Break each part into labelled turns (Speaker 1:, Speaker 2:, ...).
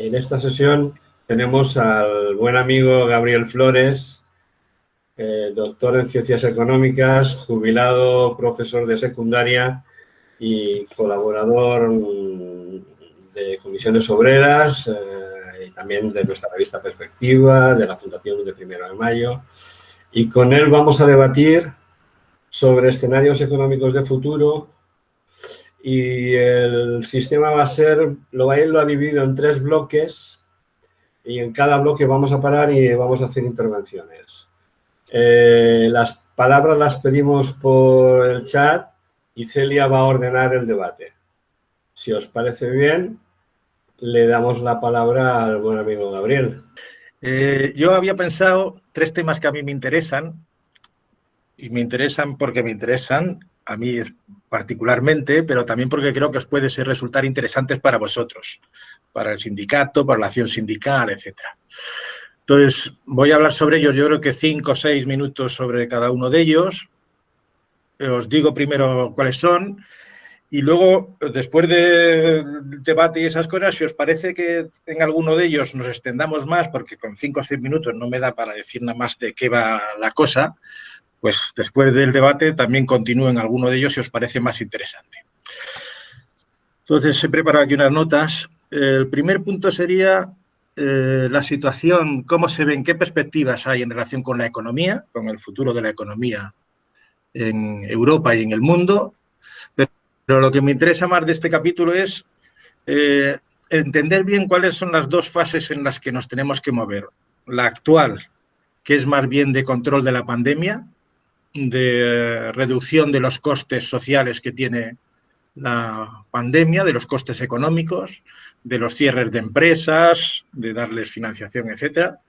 Speaker 1: En esta sesión tenemos al buen amigo Gabriel Flores, doctor en Ciencias Económicas, jubilado profesor de secundaria y colaborador de Comisiones Obreras y también de nuestra revista Perspectiva, de la Fundación de 1 de Mayo. Y con él vamos a debatir sobre escenarios económicos de futuro. Y el sistema va a ser, él lo ha dividido en 3 bloques y en cada bloque vamos a parar y vamos a hacer intervenciones. Las palabras las pedimos por el chat y Celia va a ordenar el debate. Si os parece bien, le damos la palabra al buen amigo Gabriel.
Speaker 2: Yo había pensado 3 temas que a mí me interesan, y me interesan porque me interesan a mí particularmente, pero también porque creo que os puede resultar interesantes para vosotros, para el sindicato, para la acción sindical, etc. Entonces, voy a hablar sobre ellos, yo creo que 5 o 6 minutos sobre cada uno de ellos. Os digo primero cuáles son y luego, después del debate y esas cosas, si os parece que en alguno de ellos nos extendamos más, porque con 5 o 6 minutos no me da para decir nada más de qué va la cosa, pues después del debate también continúo en alguno de ellos si os parece más interesante. Entonces, he preparado aquí unas notas. El primer punto sería la situación, cómo se ven, qué perspectivas hay en relación con la economía, con el futuro de la economía en Europa y en el mundo. Pero lo que me interesa más de este capítulo es entender bien cuáles son las 2 fases en las que nos tenemos que mover. La actual, que es más bien de control de la pandemia, de reducción de los costes sociales que tiene la pandemia, de los costes económicos, de los cierres de empresas, de darles financiación, etcétera.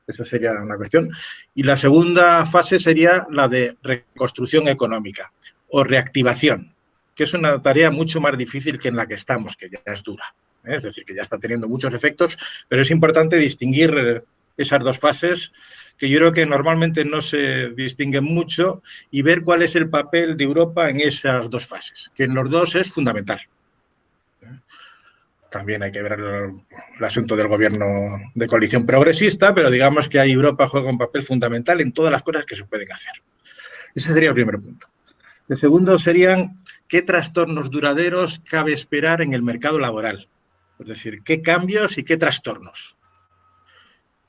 Speaker 2: Esa sería una cuestión. Y la segunda fase sería la de reconstrucción económica o reactivación, que es una tarea mucho más difícil que en la que estamos, que ya es dura. Es decir, que ya está teniendo muchos efectos, pero es importante distinguir esas 2 fases, que yo creo que normalmente no se distinguen mucho, y ver cuál es el papel de Europa en esas 2 fases, que en los 2 es fundamental. También hay que ver el asunto del gobierno de coalición progresista, pero digamos que ahí Europa juega un papel fundamental en todas las cosas que se pueden hacer. Ese sería el primer punto. El segundo serían qué trastornos duraderos cabe esperar en el mercado laboral. Es decir, qué cambios y qué trastornos.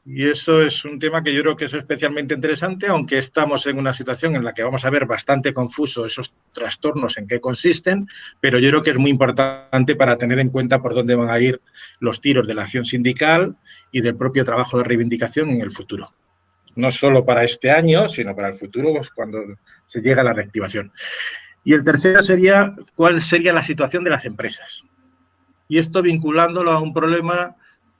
Speaker 2: Y eso es un tema que yo creo que es especialmente interesante, aunque estamos en una situación en la que vamos a ver bastante confuso esos trastornos en qué consisten, pero yo creo que es muy importante para tener en cuenta por dónde van a ir los tiros de la acción sindical y del propio trabajo de reivindicación en el futuro. No solo para este año, sino para el futuro, pues cuando se llega a la reactivación. Y el tercero sería cuál sería la situación de las empresas. Y esto vinculándolo a un problema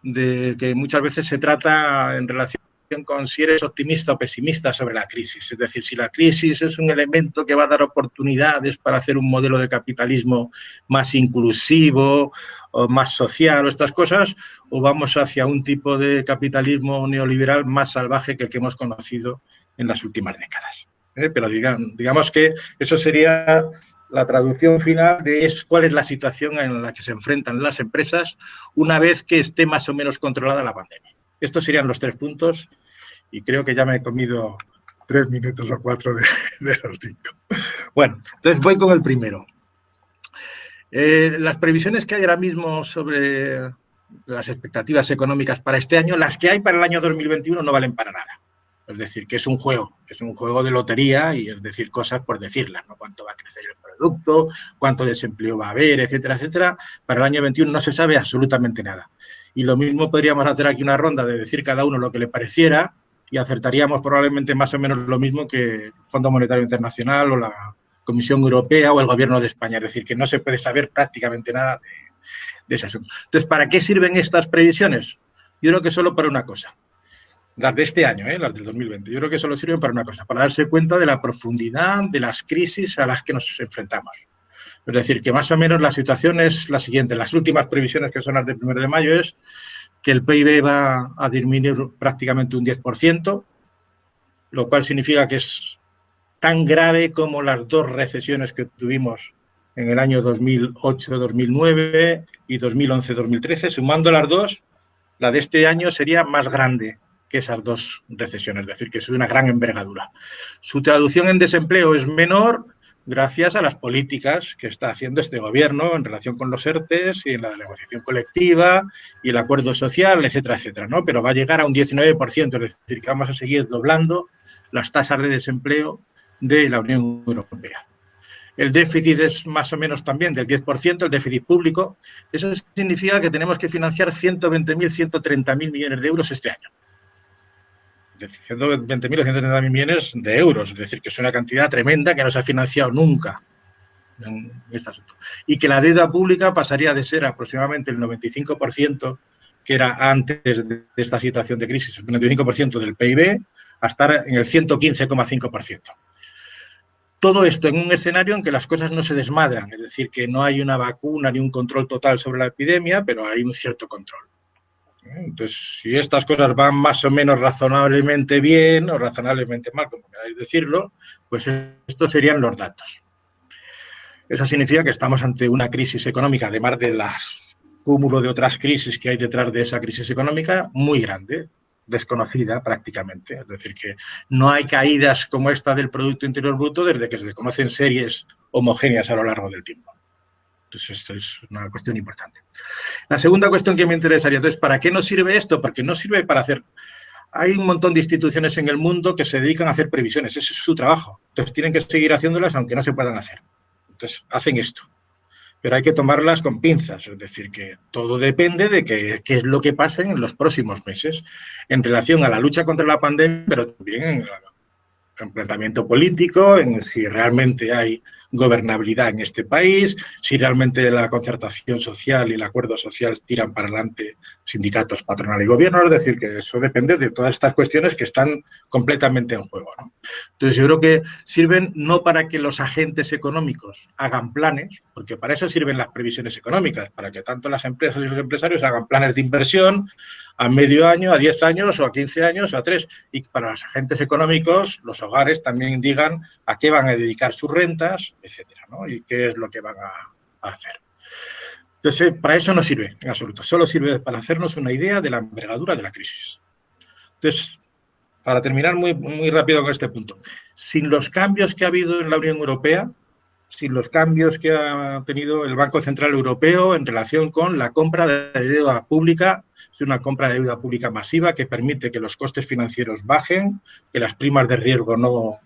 Speaker 2: de que muchas veces se trata en relación con si eres optimista o pesimista sobre la crisis. Es decir, si la crisis es un elemento que va a dar oportunidades para hacer un modelo de capitalismo más inclusivo o más social o estas cosas, o vamos hacia un tipo de capitalismo neoliberal más salvaje que el que hemos conocido en las últimas décadas. Pero digamos que eso sería la traducción final de cuál es la situación en la que se enfrentan las empresas una vez que esté más o menos controlada la pandemia. Estos serían los 3 puntos y creo que ya me he comido 3 minutos o 4 de los 5. Bueno, entonces voy con el primero. Las previsiones que hay ahora mismo sobre las expectativas económicas para este año, las que hay para el año 2021 no valen para nada. Es decir, que es un juego de lotería y es decir cosas por decirlas, ¿no? Cuánto va a crecer el producto, cuánto desempleo va a haber, etcétera, etcétera. Para el año 21 no se sabe absolutamente nada. Y lo mismo podríamos hacer aquí una ronda de decir cada uno lo que le pareciera y acertaríamos probablemente más o menos lo mismo que el Fondo Monetario Internacional o la Comisión Europea o el Gobierno de España. Es decir, que no se puede saber prácticamente nada de ese asunto. Entonces, ¿para qué sirven estas previsiones? Yo creo que solo para una cosa. Las de este año, las del 2020. Yo creo que solo sirven para una cosa, para darse cuenta de la profundidad de las crisis a las que nos enfrentamos. Es decir, que más o menos la situación es la siguiente. Las últimas previsiones, que son las del 1 de mayo, es que el PIB va a disminuir prácticamente un 10%, lo cual significa que es tan grave como las 2 recesiones que tuvimos en el año 2008-2009 y 2011-2013. Sumando las 2, la de este año sería más grande que esas dos recesiones, es decir, que es de una gran envergadura. Su traducción en desempleo es menor gracias a las políticas que está haciendo este gobierno en relación con los ERTEs y en la negociación colectiva y el acuerdo social, etcétera, etcétera, ¿no? Pero va a llegar a un 19%, es decir, que vamos a seguir doblando las tasas de desempleo de la Unión Europea. El déficit es más o menos también del 10%, el déficit público. Eso significa que tenemos que financiar 120.000, 130.000 millones de euros este año. 120.000 o 130.000 millones de euros, es decir, que es una cantidad tremenda que no se ha financiado nunca en este asunto. Y que la deuda pública pasaría de ser aproximadamente el 95%, que era antes de esta situación de crisis, el 95% del PIB, a estar en el 115,5%. Todo esto en un escenario en que las cosas no se desmadran, es decir, que no hay una vacuna ni un control total sobre la epidemia, pero hay un cierto control. Entonces, si estas cosas van más o menos razonablemente bien o razonablemente mal, como queráis decirlo, pues estos serían los datos. Eso significa que estamos ante una crisis económica, además del cúmulo de otras crisis que hay detrás de esa crisis económica, muy grande, desconocida prácticamente. Es decir, que no hay caídas como esta del Producto Interior Bruto desde que se conocen series homogéneas a lo largo del tiempo. Entonces, esto es una cuestión importante. La segunda cuestión que me interesaría, entonces, ¿para qué nos sirve esto? Porque no sirve para hacer... Hay un montón de instituciones en el mundo que se dedican a hacer previsiones, ese es su trabajo. Entonces, tienen que seguir haciéndolas aunque no se puedan hacer. Entonces, hacen esto. Pero hay que tomarlas con pinzas, es decir, que todo depende de qué es lo que pase en los próximos meses en relación a la lucha contra la pandemia, pero también en el planteamiento político, en si realmente hay gobernabilidad en este país, si realmente la concertación social y el acuerdo social tiran para adelante sindicatos, patronal y gobierno, es decir, que eso depende de todas estas cuestiones que están completamente en juego, ¿no? Entonces, yo creo que sirven no para que los agentes económicos hagan planes, porque para eso sirven las previsiones económicas, para que tanto las empresas y los empresarios hagan planes de inversión a medio año, a 10 años o a 15 años o a 3, y para los agentes económicos, los hogares también digan a qué van a dedicar sus rentas, etcétera, ¿no? Y qué es lo que van a hacer. Entonces, para eso no sirve en absoluto, solo sirve para hacernos una idea de la envergadura de la crisis. Entonces, para terminar muy rápido con este punto, sin los cambios que ha habido en la Unión Europea, sin los cambios que ha tenido el Banco Central Europeo en relación con la compra de deuda pública, es una compra de deuda pública masiva que permite que los costes financieros bajen, que las primas de riesgo no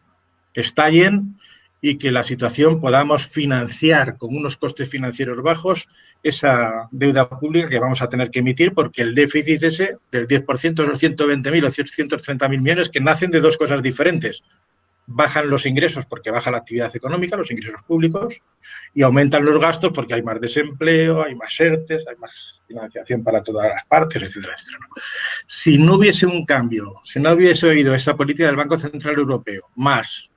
Speaker 2: estallen y que la situación podamos financiar con unos costes financieros bajos esa deuda pública que vamos a tener que emitir, porque el déficit ese del 10% de los 120.000 o 130.000 millones que nacen de dos cosas diferentes. Bajan los ingresos porque baja la actividad económica, los ingresos públicos, y aumentan los gastos porque hay más desempleo, hay más ERTEs, hay más financiación para todas las partes, etcétera, etcétera. Si no hubiese un cambio, si no hubiese oído esa política del Banco Central Europeo, más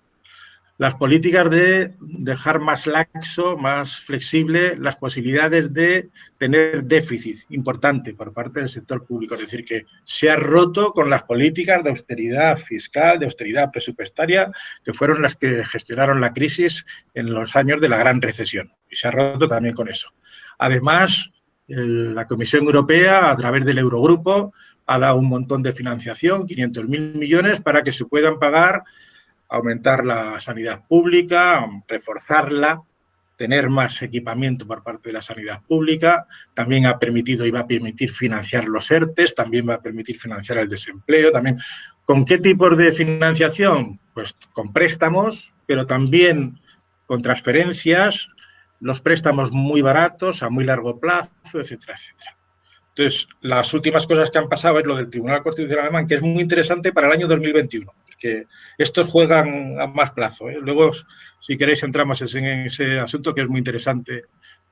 Speaker 2: las políticas de dejar más laxo, más flexible las posibilidades de tener déficit importante por parte del sector público. Es decir, que se ha roto con las políticas de austeridad fiscal, de austeridad presupuestaria, que fueron las que gestionaron la crisis en los años de la gran recesión. Y se ha roto también con eso. Además, la Comisión Europea, a través del Eurogrupo, ha dado un montón de financiación, 500.000 millones, para que se puedan pagar, aumentar la sanidad pública, reforzarla, tener más equipamiento por parte de la sanidad pública, también ha permitido y va a permitir financiar los ERTEs, también va a permitir financiar el desempleo, también. ¿Con qué tipos de financiación? Pues con préstamos, pero también con transferencias, los préstamos muy baratos, a muy largo plazo, etcétera, etcétera. Entonces, las últimas cosas que han pasado es lo del Tribunal Constitucional Alemán, que es muy interesante para el año 2021, que estos juegan a más plazo, ¿eh? Luego, si queréis, entramos en ese asunto, que es muy interesante,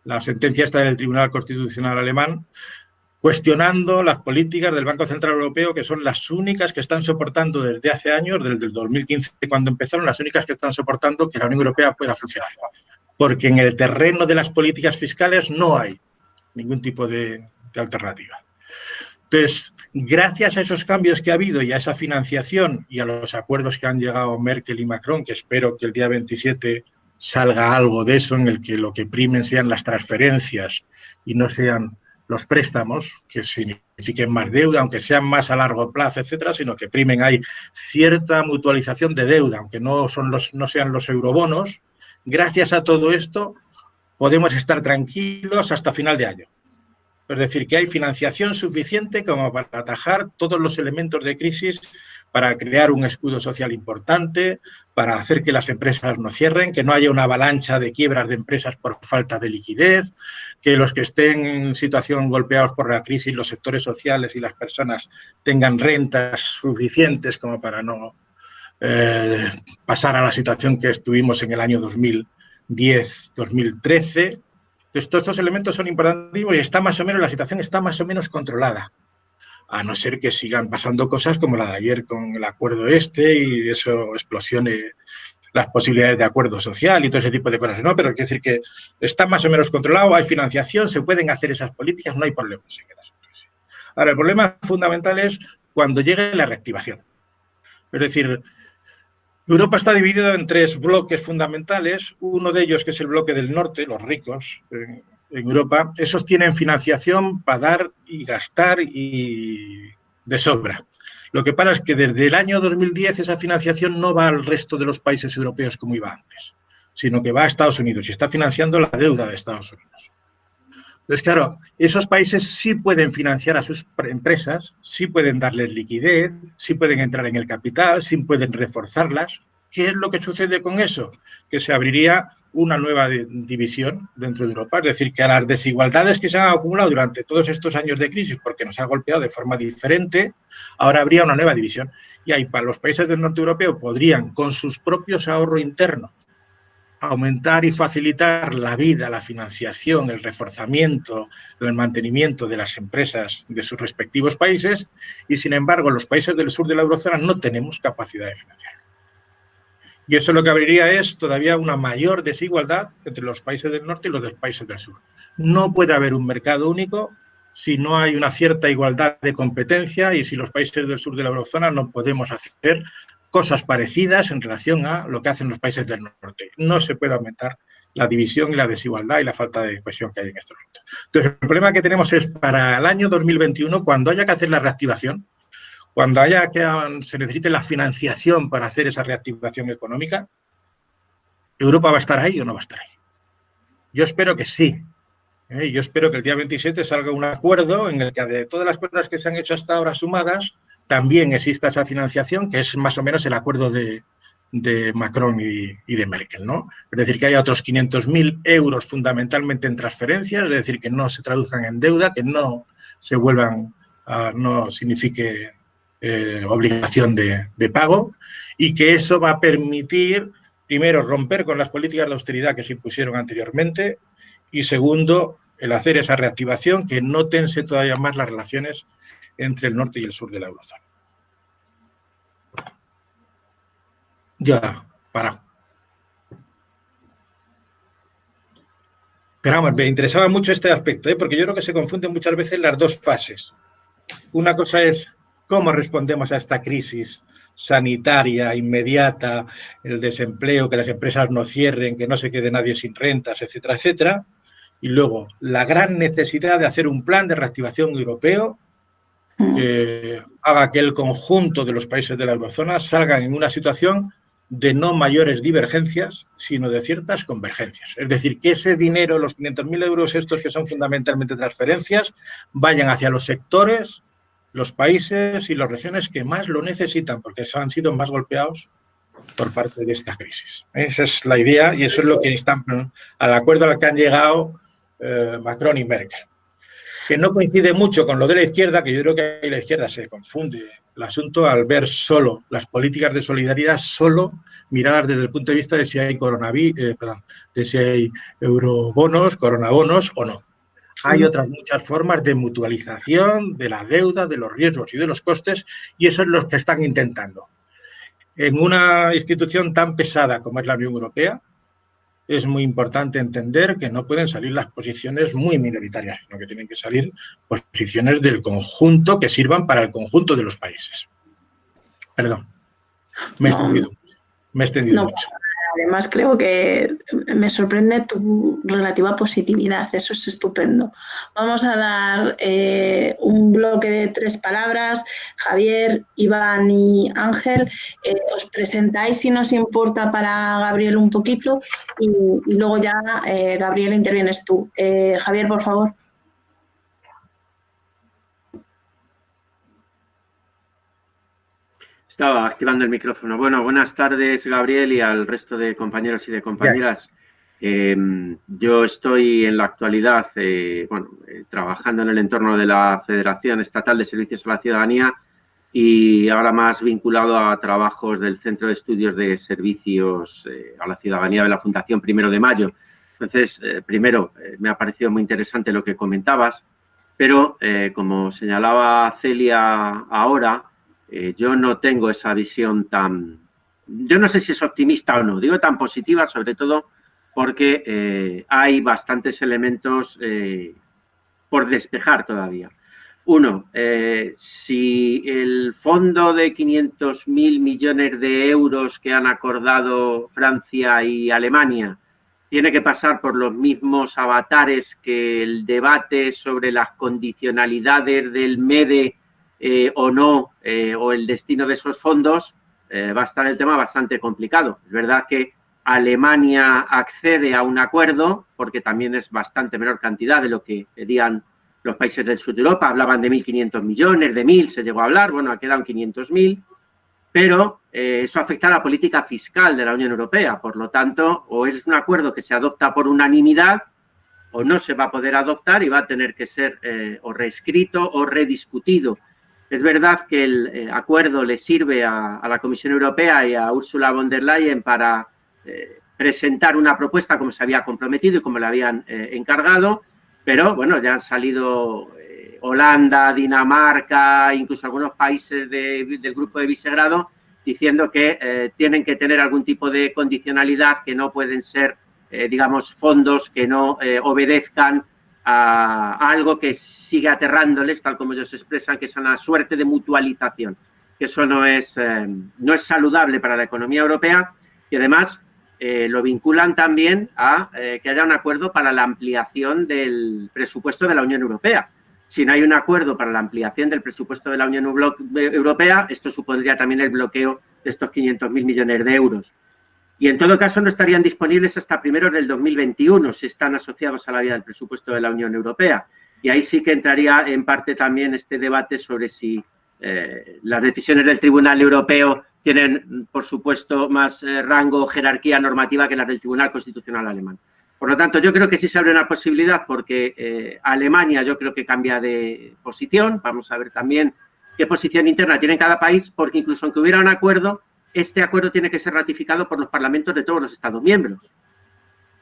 Speaker 2: la sentencia esta del Tribunal Constitucional Alemán, cuestionando las políticas del Banco Central Europeo, que son las únicas que están soportando desde hace años, desde el 2015, cuando empezaron, las únicas que están soportando que la Unión Europea pueda funcionar. Porque en el terreno de las políticas fiscales no hay ningún tipo de alternativa. Entonces, gracias a esos cambios que ha habido y a esa financiación y a los acuerdos que han llegado Merkel y Macron, que espero que el día 27 salga algo de eso, en el que lo que primen sean las transferencias y no sean los préstamos, que signifiquen más deuda, aunque sean más a largo plazo, etcétera, sino que primen hay cierta mutualización de deuda, aunque no sean los eurobonos. Gracias a todo esto podemos estar tranquilos hasta final de año. Es decir, que hay financiación suficiente como para atajar todos los elementos de crisis, para crear un escudo social importante, para hacer que las empresas no cierren, que no haya una avalancha de quiebras de empresas por falta de liquidez, que los que estén en situación golpeados por la crisis, los sectores sociales y las personas tengan rentas suficientes como para no pasar a la situación que estuvimos en el año 2010-2013. Entonces, todos estos elementos son importantes y está más o menos, la situación está más o menos controlada, a no ser que sigan pasando cosas como la de ayer con el acuerdo y eso explosione las posibilidades de acuerdo social y todo ese tipo de cosas, ¿no? Pero quiero decir que está más o menos controlado, hay financiación, se pueden hacer esas políticas, no hay problemas. Ahora, el problema fundamental es cuando llegue la reactivación. Es decir, Europa está dividida en 3 bloques fundamentales, uno de ellos que es el bloque del norte, los ricos en Europa, esos tienen financiación para dar y gastar y de sobra. Lo que pasa es que desde el año 2010 esa financiación no va al resto de los países europeos como iba antes, sino que va a Estados Unidos y está financiando la deuda de Estados Unidos. Entonces, claro, esos países sí pueden financiar a sus empresas, sí pueden darles liquidez, sí pueden entrar en el capital, sí pueden reforzarlas. ¿Qué es lo que sucede con eso? Que se abriría una nueva división dentro de Europa. Es decir, que a las desigualdades que se han acumulado durante todos estos años de crisis, porque nos ha golpeado de forma diferente, ahora habría una nueva división. Y ahí, para los países del norte europeo, podrían, con sus propios ahorros internos, aumentar y facilitar la vida, la financiación, el reforzamiento, el mantenimiento de las empresas de sus respectivos países y, sin embargo, los países del sur de la eurozona no tenemos capacidad de financiar. Y eso lo que abriría es todavía una mayor desigualdad entre los países del norte y los países del sur. No puede haber un mercado único si no hay una cierta igualdad de competencia y si los países del sur de la eurozona no podemos hacer cosas parecidas en relación a lo que hacen los países del norte. No se puede aumentar la división y la desigualdad y la falta de cohesión que hay en estos momentos. Entonces, el problema que tenemos es para el año 2021, cuando haya que hacer la reactivación, cuando se necesite la financiación para hacer esa reactivación económica, ¿Europa va a estar ahí o no va a estar ahí? Yo espero que sí. Yo espero que el día 27 salga un acuerdo en el que de todas las cosas que se han hecho hasta ahora sumadas, también exista esa financiación, que es más o menos el acuerdo de Macron y de Merkel, ¿no? Es decir, que haya otros 500.000 euros fundamentalmente en transferencias, es decir, que no se traduzcan en deuda, que no se vuelvan, no signifique obligación de pago y que eso va a permitir, primero, romper con las políticas de austeridad que se impusieron anteriormente y, segundo, el hacer esa reactivación que no tense todavía más las relaciones entre el norte y el sur de la eurozona. Ya, para. Pero vamos, me interesaba mucho este aspecto, porque yo creo que se confunden muchas veces las dos fases. Una cosa es cómo respondemos a esta crisis sanitaria, inmediata, el desempleo, que las empresas no cierren, que no se quede nadie sin rentas, etcétera, etcétera. Y luego, la gran necesidad de hacer un plan de reactivación europeo que haga que el conjunto de los países de la eurozona salgan en una situación de no mayores divergencias, sino de ciertas convergencias. Es decir, que ese dinero, los 500.000 euros estos que son fundamentalmente transferencias, vayan hacia los sectores, los países y las regiones que más lo necesitan, porque han sido más golpeados por parte de esta crisis. Esa es la idea y eso es lo que están al acuerdo al que han llegado Macron y Merkel. Que no coincide mucho con lo de la izquierda, que yo creo que ahí la izquierda se confunde el asunto al ver solo las políticas de solidaridad, solo miradas desde el punto de vista de si hay de si hay eurobonos, coronabonos o no. Hay otras muchas formas de mutualización de la deuda, de los riesgos y de los costes, y eso es lo que están intentando. En una institución tan pesada como es la Unión Europea, es muy importante entender que no pueden salir las posiciones muy minoritarias, sino que tienen que salir posiciones del conjunto que sirvan para el conjunto de los países. Perdón, me he extendido mucho.
Speaker 3: Además, creo que me sorprende tu relativa positividad. Eso es estupendo. Vamos a dar un bloque de 3 palabras. Javier, Iván y Ángel, os presentáis, si nos importa, para Gabriel un poquito y luego ya, Gabriel, intervienes tú. Javier, por favor.
Speaker 4: Estaba activando el micrófono. Bueno, buenas tardes, Gabriel, y al resto de compañeros y de compañeras. Yo estoy en la actualidad trabajando en el entorno de la Federación Estatal de Servicios a la Ciudadanía y ahora más vinculado a trabajos del Centro de Estudios de Servicios a la Ciudadanía de la Fundación Primero de Mayo. Entonces, primero, me ha parecido muy interesante lo que comentabas, pero como señalaba Celia ahora, yo no tengo esa visión tan, yo no sé si es optimista o no, digo tan positiva, sobre todo porque hay bastantes elementos por despejar todavía. Uno, si el fondo de 500.000 millones de euros que han acordado Francia y Alemania tiene que pasar por los mismos avatares que el debate sobre las condicionalidades del MEDE o no, o el destino de esos fondos, va a estar el tema bastante complicado. Es verdad que Alemania accede a un acuerdo, porque también es bastante menor cantidad de lo que pedían los países del sur de Europa. Hablaban de 1.500 millones, de 1.000 se llegó a hablar, bueno, ha quedado 500.000, pero eso afecta a la política fiscal de la Unión Europea. Por lo tanto, o es un acuerdo que se adopta por unanimidad o no se va a poder adoptar y va a tener que ser o reescrito o rediscutido. Es verdad que el acuerdo le sirve a la Comisión Europea y a Ursula von der Leyen para presentar una propuesta como se había comprometido y como le habían encargado, pero bueno, ya han salido Holanda, Dinamarca, incluso algunos países del grupo de Visegrado, diciendo que tienen que tener algún tipo de condicionalidad, que no pueden ser, digamos, fondos que no obedezcan a algo que sigue aterrándoles, tal como ellos expresan, que es una suerte de mutualización, que eso no es saludable para la economía europea y además lo vinculan también a que haya un acuerdo para la ampliación del presupuesto de la Unión Europea. Si no hay un acuerdo para la ampliación del presupuesto de la Unión Europea, esto supondría también el bloqueo de estos 500.000 millones de euros. Y en todo caso no estarían disponibles hasta primeros del 2021 si están asociados a la vía del presupuesto de la Unión Europea. Y ahí sí que entraría en parte también este debate sobre si las decisiones del Tribunal Europeo tienen, por supuesto, más rango o jerarquía normativa que las del Tribunal Constitucional alemán. Por lo tanto, yo creo que sí se abre una posibilidad porque Alemania yo creo que cambia de posición. Vamos a ver también qué posición interna tiene cada país, porque incluso aunque hubiera un acuerdo, este acuerdo tiene que ser ratificado por los parlamentos de todos los Estados miembros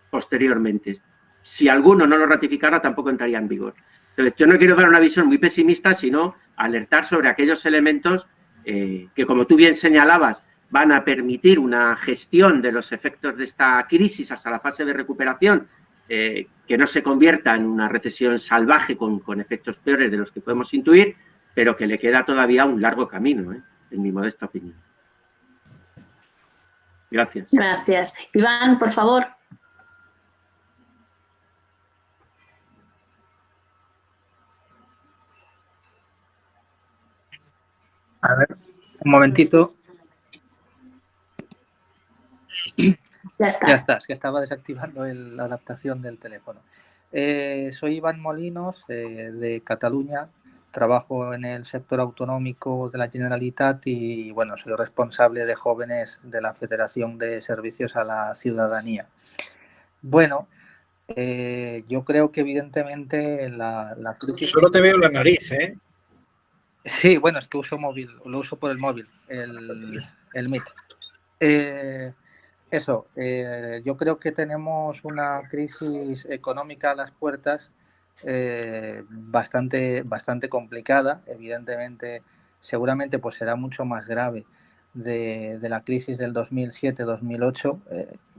Speaker 4: posteriormente. Si alguno no lo ratificara, tampoco entraría en vigor. Entonces, yo no quiero dar una visión muy pesimista, sino alertar sobre aquellos elementos que, como tú bien señalabas, van a permitir una gestión de los efectos de esta crisis hasta la fase de recuperación, que no se convierta en una recesión salvaje con efectos peores de los que podemos intuir, pero que le queda todavía un largo camino, en mi modesta opinión. Gracias.
Speaker 3: Gracias. Iván, por favor.
Speaker 5: A ver, un momentito.
Speaker 3: Ya está.
Speaker 5: Ya está, que estaba desactivando la adaptación del teléfono. Soy Iván Molinos, de Cataluña. Trabajo en el sector autonómico de la Generalitat y, bueno, soy responsable de jóvenes de la Federación de Servicios a la Ciudadanía. Bueno, yo creo que evidentemente la crisis...
Speaker 2: Solo te veo la nariz, ¿eh?
Speaker 5: Sí, bueno, es que uso móvil, lo uso por el móvil, el Meet. Yo creo que tenemos una crisis económica a las puertas bastante complicada. Evidentemente, seguramente pues será mucho más grave de la crisis del 2007-2008,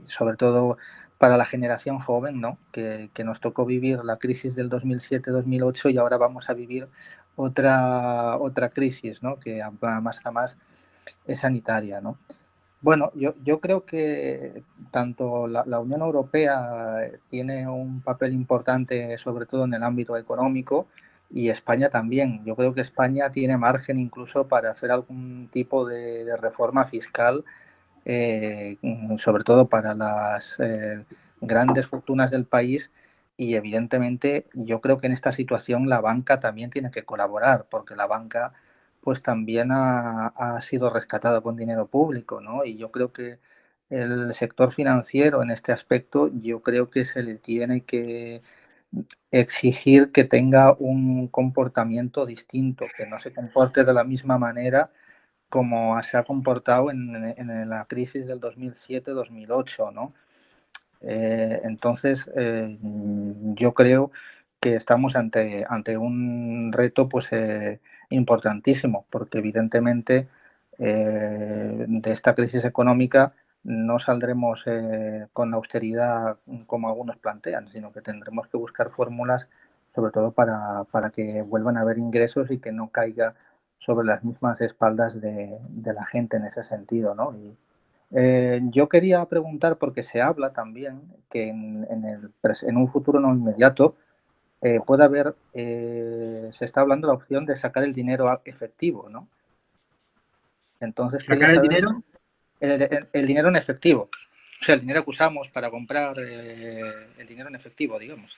Speaker 5: sobre todo para la generación joven, ¿no? Que nos tocó vivir la crisis del 2007-2008 y ahora vamos a vivir otra crisis, ¿no? Que más a más es sanitaria, ¿no? Bueno, yo creo que tanto la Unión Europea tiene un papel importante, sobre todo en el ámbito económico, y España también. Yo creo que España tiene margen incluso para hacer algún tipo de reforma fiscal, sobre todo para las grandes fortunas del país. Y evidentemente yo creo que en esta situación la banca también tiene que colaborar, porque la banca pues también ha sido rescatada con dinero público, ¿no? Y yo creo que el sector financiero en este aspecto, yo creo que se le tiene que exigir que tenga un comportamiento distinto, que no se comporte de la misma manera como se ha comportado en la crisis del 2007-2008, ¿no? Entonces, yo creo que estamos ante un reto pues, importantísimo, porque evidentemente de esta crisis económica no saldremos con austeridad como algunos plantean, sino que tendremos que buscar fórmulas, sobre todo para que vuelvan a haber ingresos y que no caiga sobre las mismas espaldas de la gente en ese sentido, ¿no? Yo quería preguntar, porque se habla también que en un futuro no inmediato puede haber, se está hablando de la opción de sacar el dinero efectivo, ¿no? Entonces quería
Speaker 2: ¿Sacar el
Speaker 5: saber
Speaker 2: dinero?
Speaker 5: el dinero en efectivo, o sea, el dinero que usamos para comprar el dinero en efectivo, digamos,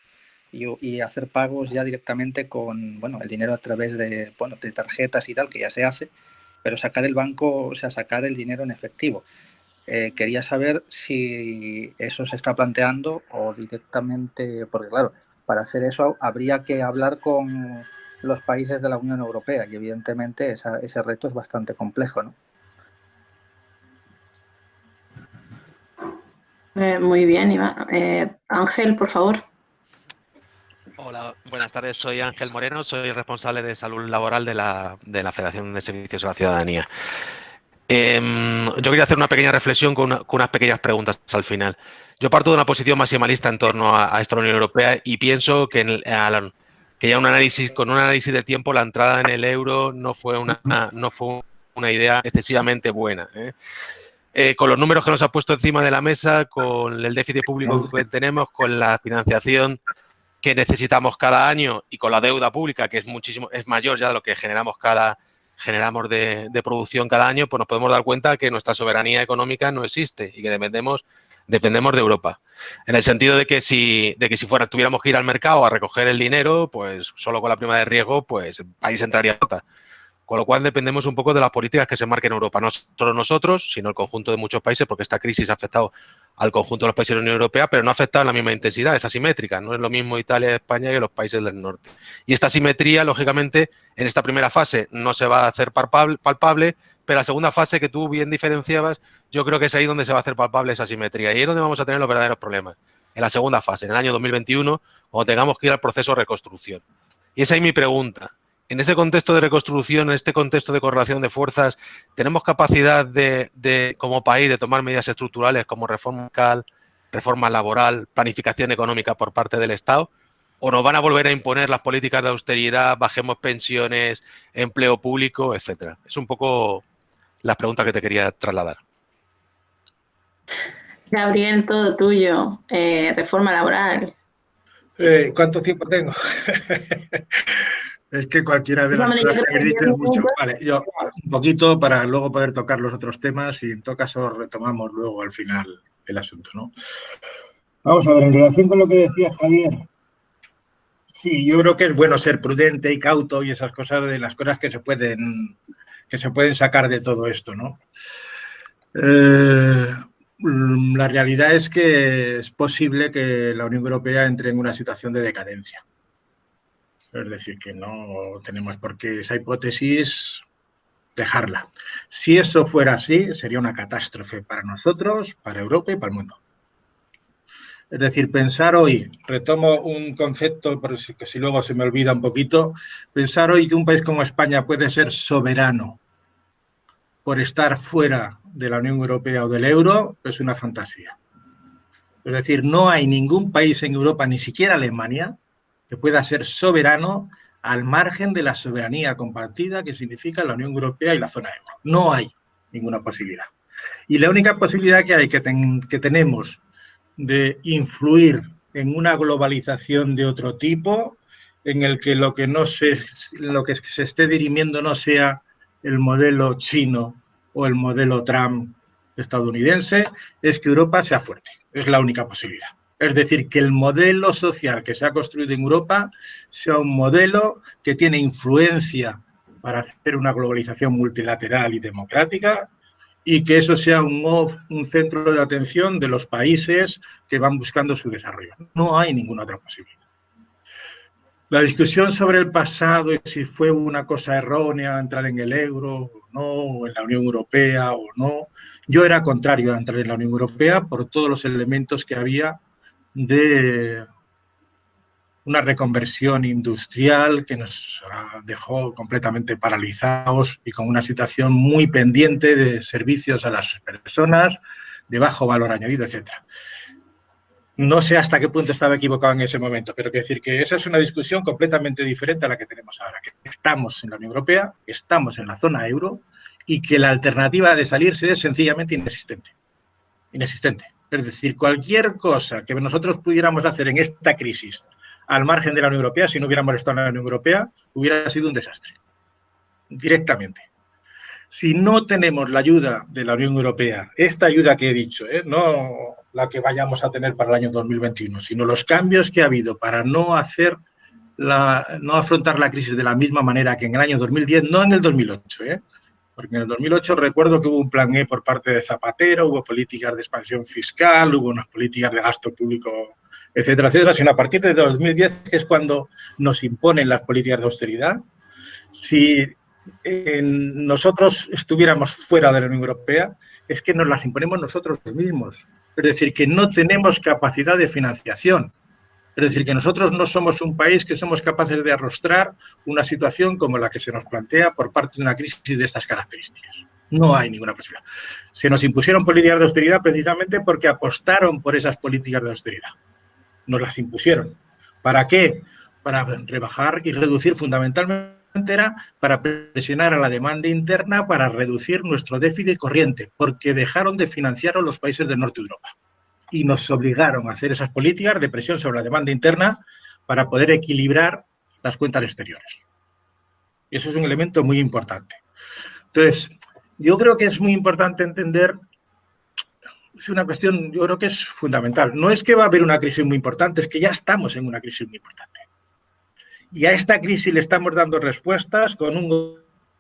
Speaker 5: y hacer pagos ya directamente con, bueno, el dinero a través de, bueno, de tarjetas y tal, que ya se hace, pero sacar el banco, o sea, sacar el dinero en efectivo. Quería saber si eso se está planteando o directamente, porque claro, para hacer eso habría que hablar con los países de la Unión Europea y evidentemente ese reto es bastante complejo, ¿no?
Speaker 3: Muy bien, Iván. Ángel, por favor.
Speaker 6: Hola, buenas tardes. Soy Ángel Moreno, soy responsable de salud laboral de la Federación de Servicios a la Ciudadanía. Yo quería hacer una pequeña reflexión con unas pequeñas preguntas al final. Yo parto de una posición maximalista en torno a esta Unión Europea y pienso que, que ya con un análisis del tiempo la entrada en el euro no fue una idea excesivamente buena, ¿eh? Con los números que nos ha puesto encima de la mesa, con el déficit público que tenemos, con la financiación que necesitamos cada año y con la deuda pública, que es mayor ya de lo que generamos de producción cada año, pues nos podemos dar cuenta que nuestra soberanía económica no existe y que dependemos de Europa. En el sentido de que si tuviéramos que ir al mercado a recoger el dinero, pues solo con la prima de riesgo, pues el país entraría en nota. Con lo cual dependemos un poco de las políticas que se marquen en Europa, no solo nosotros, sino el conjunto de muchos países, porque esta crisis ha afectado al conjunto de los países de la Unión Europea, pero no ha afectado en la misma intensidad, es asimétrica, no es lo mismo Italia y España que los países del norte. Y esta asimetría, lógicamente, en esta primera fase no se va a hacer palpable, pero la segunda fase que tú bien diferenciabas, yo creo que es ahí donde se va a hacer palpable esa asimetría y ahí es donde vamos a tener los verdaderos problemas. En la segunda fase, en el año 2021, cuando tengamos que ir al proceso de reconstrucción. Y esa es mi pregunta. En ese contexto de reconstrucción, en este contexto de correlación de fuerzas, ¿tenemos capacidad como país de tomar medidas estructurales como reforma fiscal, reforma laboral, planificación económica por parte del Estado? ¿O nos van a volver a imponer las políticas de austeridad, bajemos pensiones, empleo público, etcétera? Es un poco las preguntas que te quería trasladar.
Speaker 3: Gabriel, todo tuyo. Reforma laboral.
Speaker 2: ¿Cuánto tiempo tengo? Es que cualquiera de las cosas que habéis dicho es mucho. Vale, yo un poquito para luego poder tocar los otros temas y en todo caso retomamos luego al final el asunto, ¿no? Vamos a ver, en relación con lo que decía Javier, sí, yo creo que es bueno ser prudente y cauto y esas cosas de las cosas que se pueden sacar de todo esto, ¿no? La realidad es que es posible que la Unión Europea entre en una situación de decadencia. Es decir, que no tenemos por qué esa hipótesis dejarla. Si eso fuera así, sería una catástrofe para nosotros, para Europa y para el mundo. Es decir, pensar hoy, retomo un concepto, pero que si luego se me olvida un poquito, pensar hoy que un país como España puede ser soberano por estar fuera de la Unión Europea o del euro es una fantasía. Es decir, no hay ningún país en Europa, ni siquiera Alemania, que pueda ser soberano al margen de la soberanía compartida que significa la Unión Europea y la zona euro. No hay ninguna posibilidad. Y la única posibilidad que hay que tenemos de influir en una globalización de otro tipo, en el que lo que se esté dirimiendo no sea el modelo chino o el modelo Trump estadounidense, es que Europa sea fuerte. Es la única posibilidad. Es decir, que el modelo social que se ha construido en Europa sea un modelo que tiene influencia para hacer una globalización multilateral y democrática, y que eso sea un centro de atención de los países que van buscando su desarrollo. No hay ninguna otra posibilidad. La discusión sobre el pasado y si fue una cosa errónea entrar en el euro o no, o en la Unión Europea o no, yo era contrario a entrar en la Unión Europea por todos los elementos que había de una reconversión industrial que nos dejó completamente paralizados y con una situación muy pendiente de servicios a las personas, de bajo valor añadido, etc. No sé hasta qué punto estaba equivocado en ese momento, pero quiero decir que esa es una discusión completamente diferente a la que tenemos ahora, que estamos en la Unión Europea, estamos en la zona euro y que la alternativa de salirse es sencillamente inexistente. Inexistente. Es decir, cualquier cosa que nosotros pudiéramos hacer en esta crisis al margen de la Unión Europea, si no hubiéramos estado en la Unión Europea, hubiera sido un desastre, directamente. Si no tenemos la ayuda de la Unión Europea, esta ayuda que he dicho, no la que vayamos a tener para el año 2021, sino los cambios que ha habido para no afrontar la crisis de la misma manera que en el año 2010, no en el 2008, porque en el 2008 recuerdo que hubo un plan E por parte de Zapatero, hubo políticas de expansión fiscal, hubo unas políticas de gasto público, etcétera, etcétera, sino a partir de 2010, que es cuando nos imponen las políticas de austeridad. Si nosotros estuviéramos fuera de la Unión Europea, es que nos las imponemos nosotros mismos. Es decir, que no tenemos capacidad de financiación. Es decir, que nosotros no somos un país que somos capaces de arrostrar una situación como la que se nos plantea por parte de una crisis de estas características. No hay ninguna posibilidad. Se nos impusieron políticas de austeridad precisamente porque apostaron por esas políticas de austeridad. Nos las impusieron. ¿Para qué? Para rebajar y reducir fundamentalmente era para presionar a la demanda interna para reducir nuestro déficit corriente, porque dejaron de financiar a los países del norte de Europa y nos obligaron a hacer esas políticas de presión sobre la demanda interna para poder equilibrar las cuentas exteriores. Eso es un elemento muy importante. Entonces, yo creo que es muy importante entender, es una cuestión, yo creo que es fundamental. No es que va a haber una crisis muy importante, es que ya estamos en una crisis muy importante. Y a esta crisis le estamos dando respuestas con un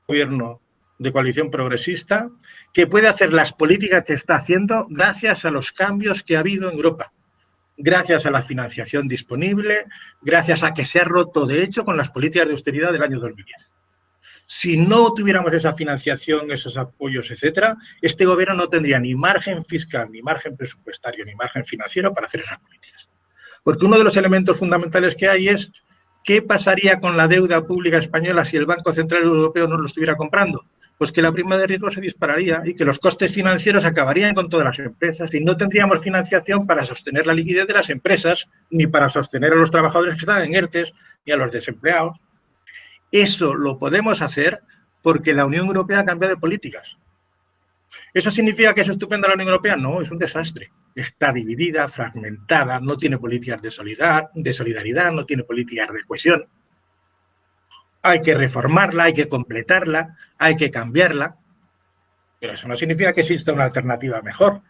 Speaker 2: gobierno de coalición progresista que puede hacer las políticas que está haciendo gracias a los cambios que ha habido en Europa, gracias a la financiación disponible, gracias a que se ha roto, de hecho, con las políticas de austeridad del año 2010. Si no tuviéramos esa financiación, esos apoyos, etcétera, este gobierno no tendría ni margen fiscal, ni margen presupuestario, ni margen financiero para hacer esas políticas. Porque uno de los elementos fundamentales que hay es ¿qué pasaría con la deuda pública española si el Banco Central Europeo no lo estuviera comprando? Pues que la prima de riesgo se dispararía y que los costes financieros acabarían con todas las empresas y no tendríamos financiación para sostener la liquidez de las empresas, ni para sostener a los trabajadores que están en ERTES, ni a los desempleados. Eso lo podemos hacer porque la Unión Europea ha cambiado de políticas. ¿Eso significa que es estupenda la Unión Europea? No, es un desastre. Está dividida, fragmentada, no tiene políticas de solidaridad, no tiene políticas de cohesión. Hay que reformarla, hay que completarla, hay que cambiarla, pero eso no significa que exista una alternativa mejor.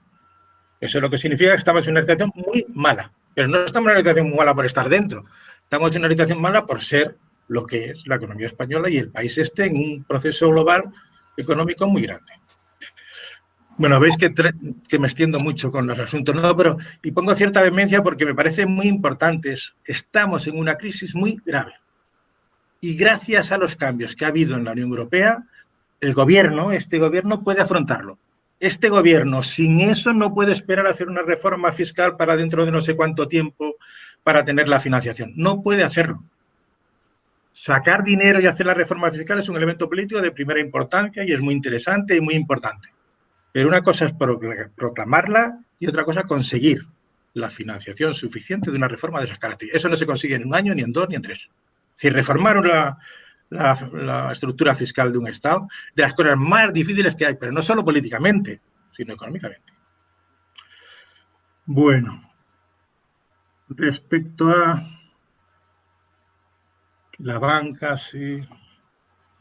Speaker 2: Eso es lo que significa que estamos en una situación muy mala, pero no estamos en una situación muy mala por estar dentro, estamos en una situación mala por ser lo que es la economía española y el país este en un proceso global económico muy grande. Bueno, veis que me extiendo mucho con los asuntos, ¿no? Pero, y pongo cierta vehemencia porque me parece muy importante. Estamos en una crisis muy grave. Y gracias a los cambios que ha habido en la Unión Europea, este gobierno puede afrontarlo. Este gobierno, sin eso, no puede esperar a hacer una reforma fiscal para dentro de no sé cuánto tiempo para tener la financiación. No puede hacerlo. Sacar dinero y hacer la reforma fiscal es un elemento político de primera importancia y es muy interesante y muy importante. Pero una cosa es proclamarla y otra cosa conseguir la financiación suficiente de una reforma de esas características. Eso no se consigue en un año, ni en 2, ni en 3. Si reformaron la estructura fiscal de un Estado, de las cosas más difíciles que hay, pero no solo políticamente, sino económicamente. Bueno, respecto a la banca, sí,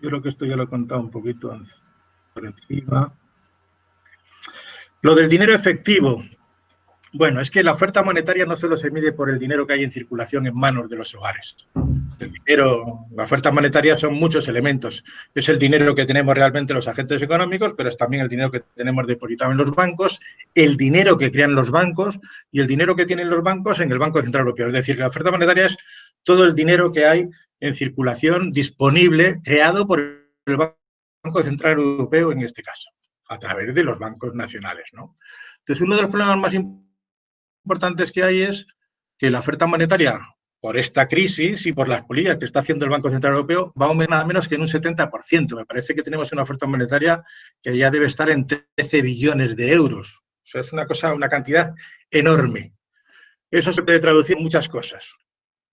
Speaker 2: yo creo que esto ya lo he contado un poquito por encima. Lo del dinero efectivo. Bueno, es que la oferta monetaria no solo se mide por el dinero que hay en circulación en manos de los hogares. El dinero, la oferta monetaria son muchos elementos. Es el dinero que tenemos realmente los agentes económicos, pero es también el dinero que tenemos depositado en los bancos, el dinero que crean los bancos y el dinero que tienen los bancos en el Banco Central Europeo. Es decir, la oferta monetaria es todo el dinero que hay en circulación disponible, creado por el Banco Central Europeo en este caso, a través de los bancos nacionales, ¿no? Entonces, uno de los problemas más importantes que hay es que la oferta monetaria, por esta crisis y por las políticas que está haciendo el Banco Central Europeo, va a aumentar nada menos que en un 70%. Me parece que tenemos una oferta monetaria que ya debe estar en 13 billones de euros. O sea, es una cantidad enorme. Eso se puede traducir en muchas cosas.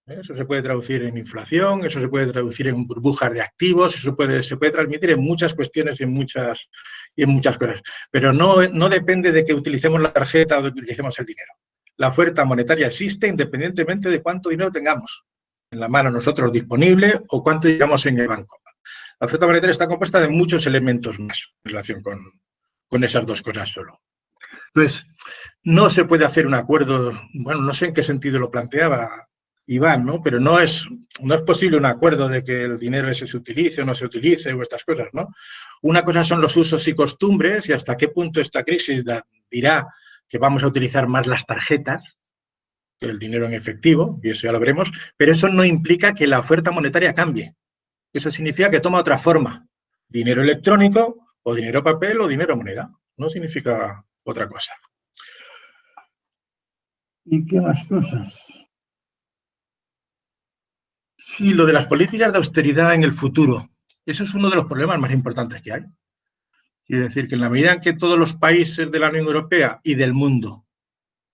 Speaker 2: Eso se puede traducir en inflación, eso se puede traducir en burbujas de activos, eso se puede transmitir en muchas cuestiones y en muchas cosas. Pero no depende de que utilicemos la tarjeta o de que utilicemos el dinero. La oferta monetaria existe independientemente de cuánto dinero tengamos en la mano nosotros disponible o cuánto llevamos en el banco. La oferta monetaria está compuesta de muchos elementos más en relación con esas dos cosas solo. Entonces, no se puede hacer un acuerdo, bueno, no sé en qué sentido lo planteaba Iván, ¿no? Pero no es posible un acuerdo de que el dinero ese se utilice o no se utilice o estas cosas, ¿no? Una cosa son los usos y costumbres y hasta qué punto esta crisis dirá que vamos a utilizar más las tarjetas que el dinero en efectivo, y eso ya lo veremos, pero eso no implica que la oferta monetaria cambie. Eso significa que toma otra forma. Dinero electrónico o dinero papel o dinero moneda. No significa otra cosa. ¿Y qué más cosas? Sí, lo de las políticas de austeridad en el futuro. Eso es uno de los problemas más importantes que hay. Quiere decir que en la medida en que todos los países de la Unión Europea y del mundo,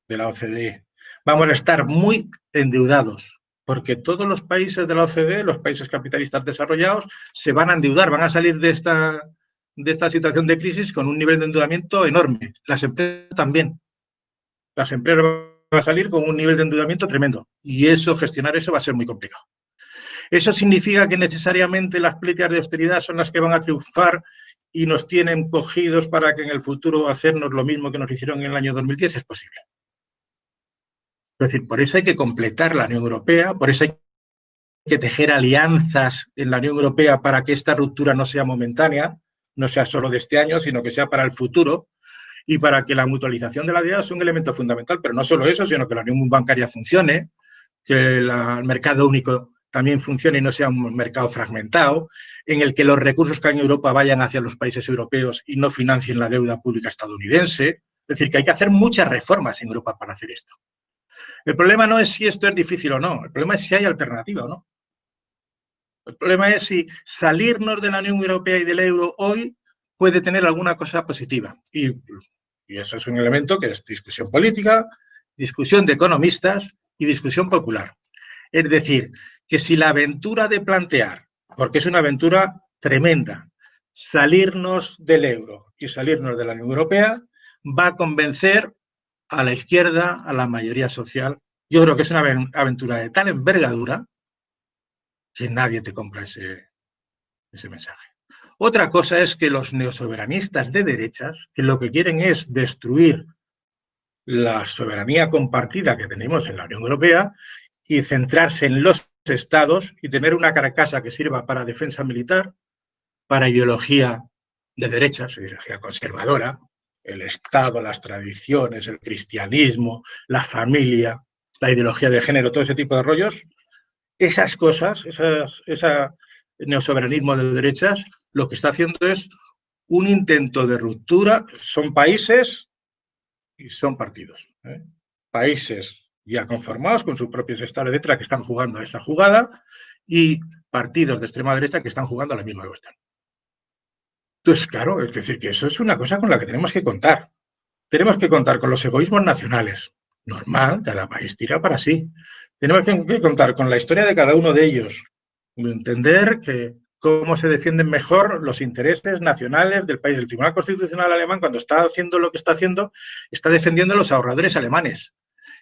Speaker 2: de la OCDE, vamos a estar muy endeudados, porque todos los países de la OCDE, los países capitalistas desarrollados, se van a endeudar, van a salir de esta situación de crisis con un nivel de endeudamiento enorme. Las empresas también. Las empresas van a salir con un nivel de endeudamiento tremendo y gestionar eso va a ser muy complicado. ¿Eso significa que necesariamente las políticas de austeridad son las que van a triunfar y nos tienen cogidos para que en el futuro hacernos lo mismo que nos hicieron en el año 2010? Es posible. Es decir, por eso hay que completar la Unión Europea, por eso hay que tejer alianzas en la Unión Europea para que esta ruptura no sea momentánea, no sea solo de este año, sino que sea para el futuro y para que la mutualización de la deuda sea un elemento fundamental. Pero no solo eso, sino que la Unión Bancaria funcione, que el mercado único también funcione y no sea un mercado fragmentado, en el que los recursos que hay en Europa vayan hacia los países europeos y no financien la deuda pública estadounidense. Es decir, que hay que hacer muchas reformas en Europa para hacer esto. El problema no es si esto es difícil o no, el problema es si hay alternativa o no. El problema es si salirnos de la Unión Europea y del euro hoy puede tener alguna cosa positiva. Y eso es un elemento que es discusión política, discusión de economistas y discusión popular. Es decir, que si la aventura de plantear, porque es una aventura tremenda, salirnos del euro y salirnos de la Unión Europea, va a convencer a la izquierda, a la mayoría social. Yo creo que es una aventura de tal envergadura que nadie te compra ese mensaje. Otra cosa es que los neosoberanistas de derechas, que lo que quieren es destruir la soberanía compartida que tenemos en la Unión Europea y centrarse en los estados y tener una carcasa que sirva para defensa militar, para ideología de derechas, ideología conservadora, el Estado, las tradiciones, el cristianismo, la familia, la ideología de género, todo ese tipo de rollos, esas cosas, ese neosoberanismo de derechas, lo que está haciendo es un intento de ruptura. Son países y son partidos. Países ya conformados con sus propios estados de letra que están jugando a esa jugada y partidos de extrema derecha que están jugando a la misma cuestión. Entonces, claro, es decir, que eso es una cosa con la que tenemos que contar. Tenemos que contar con los egoísmos nacionales. Normal, cada país tira para sí. Tenemos que contar con la historia de cada uno de ellos. Entender que cómo se defienden mejor los intereses nacionales del país. El Tribunal Constitucional alemán, cuando está haciendo lo que está haciendo, está defendiendo a los ahorradores alemanes.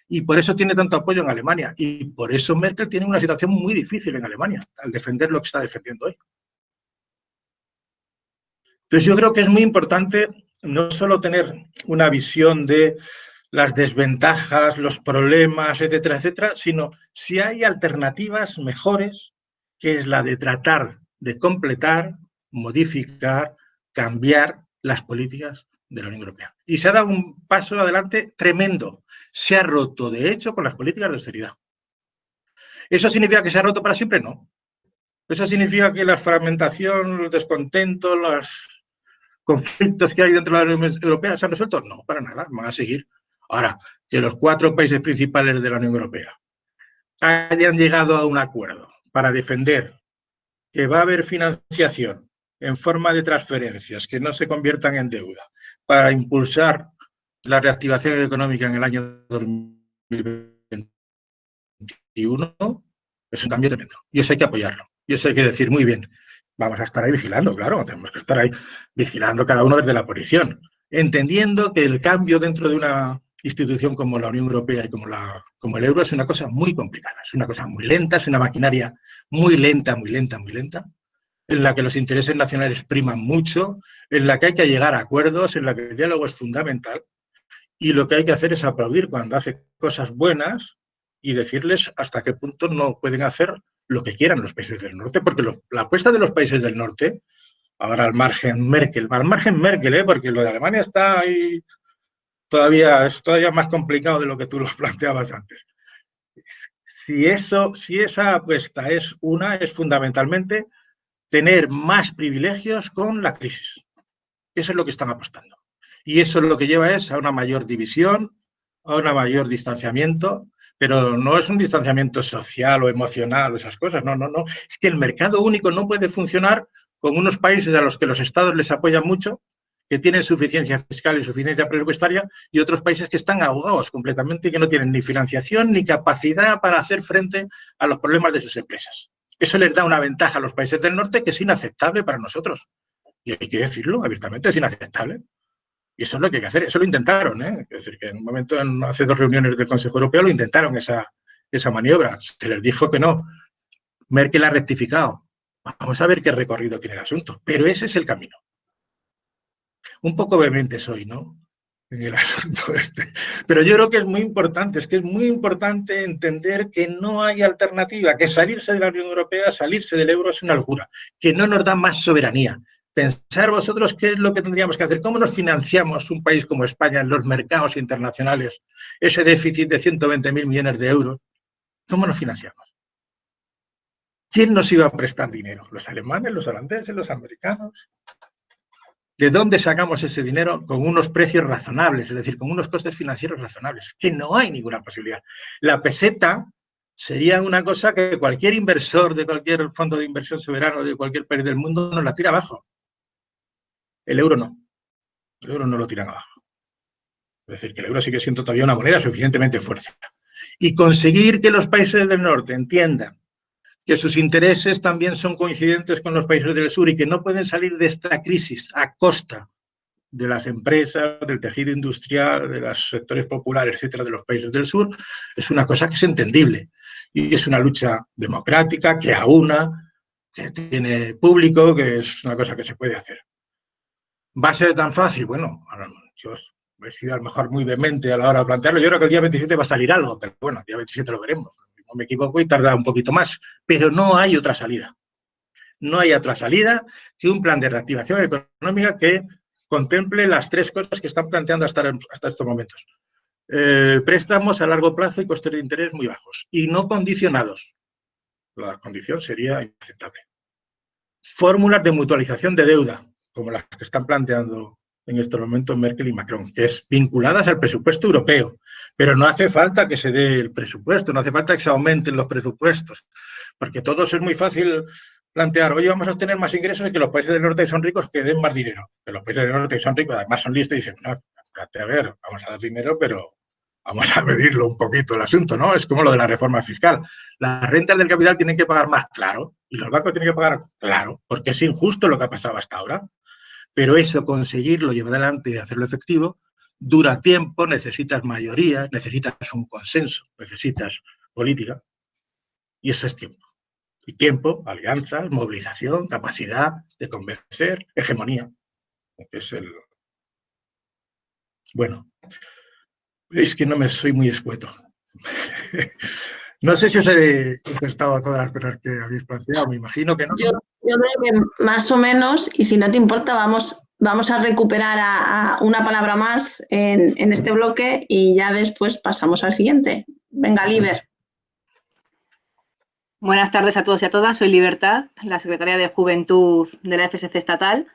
Speaker 2: Y por eso tiene tanto apoyo en Alemania. Y por eso Merkel tiene una situación muy difícil en Alemania, al defender lo que está defendiendo hoy. Entonces yo creo que es muy importante no solo tener una visión de las desventajas, los problemas, etcétera, etcétera, sino si hay alternativas mejores, que es la de tratar de completar, modificar, cambiar las políticas de la Unión Europea. Y se ha dado un paso adelante tremendo. Se ha roto, de hecho, con las políticas de austeridad. ¿Eso significa que se ha roto para siempre? No. ¿Eso significa que la fragmentación, el descontento, los conflictos que hay dentro de la Unión Europea se han resuelto? No, para nada, van a seguir. Ahora, que los 4 países principales de la Unión Europea hayan llegado a un acuerdo para defender que va a haber financiación en forma de transferencias que no se conviertan en deuda para impulsar la reactivación económica en el año 2021, es un cambio tremendo. Y eso hay que apoyarlo. Y eso hay que decir, muy bien, vamos a estar ahí vigilando, claro, tenemos que estar ahí vigilando cada uno desde la posición, entendiendo que el cambio dentro de una institución como la Unión Europea y como el euro es una cosa muy complicada, es una cosa muy lenta, es una maquinaria muy lenta, muy lenta, muy lenta, en la que los intereses nacionales priman mucho, en la que hay que llegar a acuerdos, en la que el diálogo es fundamental, y lo que hay que hacer es aplaudir cuando hace cosas buenas y decirles hasta qué punto no pueden hacer lo que quieran los países del norte, porque la apuesta de los países del norte, ahora al margen Merkel, porque lo de Alemania está ahí es todavía más complicado de lo que tú lo planteabas antes. Si esa apuesta es fundamentalmente tener más privilegios con la crisis. Eso es lo que están apostando. Y eso lo que lleva es a una mayor división, a un mayor distanciamiento, pero no es un distanciamiento social o emocional o esas cosas, no. Es que el mercado único no puede funcionar con unos países a los que los estados les apoyan mucho, que tienen suficiencia fiscal y suficiencia presupuestaria, y otros países que están ahogados completamente y que no tienen ni financiación ni capacidad para hacer frente a los problemas de sus empresas. Eso les da una ventaja a los países del norte que es inaceptable para nosotros. Y hay que decirlo abiertamente, es inaceptable. Y eso es lo que hay que hacer. Eso lo intentaron, ¿eh? Es decir, que en un momento, hace 2 reuniones del Consejo Europeo, lo intentaron esa maniobra. Se les dijo que no. Merkel ha rectificado. Vamos a ver qué recorrido tiene el asunto. Pero ese es el camino. Un poco vehemente soy, ¿no? En el asunto este. Pero yo creo que es muy importante, entender que no hay alternativa, que salirse de la Unión Europea, salirse del euro es una locura, que no nos da más soberanía. Pensar vosotros qué es lo que tendríamos que hacer, cómo nos financiamos un país como España en los mercados internacionales, ese déficit de 120.000 millones de euros, ¿cómo nos financiamos? ¿Quién nos iba a prestar dinero? ¿Los alemanes, los holandeses, los americanos? ¿De dónde sacamos ese dinero? Con unos precios razonables, es decir, con unos costes financieros razonables, que no hay ninguna posibilidad. La peseta sería una cosa que cualquier inversor de cualquier fondo de inversión soberano de cualquier país del mundo nos la tira abajo. El euro no. El euro no lo tiran abajo. Es decir, que el euro sigue siendo todavía una moneda suficientemente fuerte. Y conseguir que los países del norte entiendan que sus intereses también son coincidentes con los países del sur y que no pueden salir de esta crisis a costa de las empresas, del tejido industrial, de los sectores populares, etcétera, de los países del sur, es una cosa que es entendible. Y es una lucha democrática que aúna, que tiene público, que es una cosa que se puede hacer. ¿Va a ser tan fácil? Bueno, yo he sido a lo mejor muy vehemente a la hora de plantearlo. Yo creo que el día 27 va a salir algo, pero bueno, el día 27 lo veremos. No me equivoco y tarda un poquito más, pero no hay otra salida. No hay otra salida que un plan de reactivación económica que contemple las 3 cosas que están planteando hasta estos momentos. Préstamos a largo plazo y costes de interés muy bajos y no condicionados. La condición sería inaceptable. Fórmulas de mutualización de deuda, como las que están planteando en estos momentos Merkel y Macron, que es vinculadas al presupuesto europeo. Pero no hace falta que se dé el presupuesto, no hace falta que se aumenten los presupuestos, porque todos es muy fácil plantear, oye, vamos a obtener más ingresos y que los países del norte son ricos que den más dinero. Que los países del norte son ricos, además son listos y dicen, no, a ver, vamos a dar dinero, pero Vamos a medirlo un poquito el asunto, ¿no? Es como lo de la reforma fiscal. Las rentas del capital tienen que pagar más, claro, y los bancos tienen que pagar, claro, porque es injusto lo que ha pasado hasta ahora. Pero eso, conseguirlo, llevar adelante y hacerlo efectivo, dura tiempo, necesitas mayoría, necesitas un consenso, necesitas política, y eso es tiempo. Y tiempo, alianzas, movilización, capacidad de convencer, hegemonía. Es el... Bueno, es que no me soy muy escueto. No sé si os he contestado a todas las cosas que habéis planteado, me imagino que no.
Speaker 3: Yo creo que más o menos, y si no te importa, vamos a recuperar a una palabra más en este bloque y ya después pasamos al siguiente. Venga, Liber.
Speaker 7: Buenas tardes a todos y a todas. Soy Libertad, la secretaria de Juventud de la FSC estatal.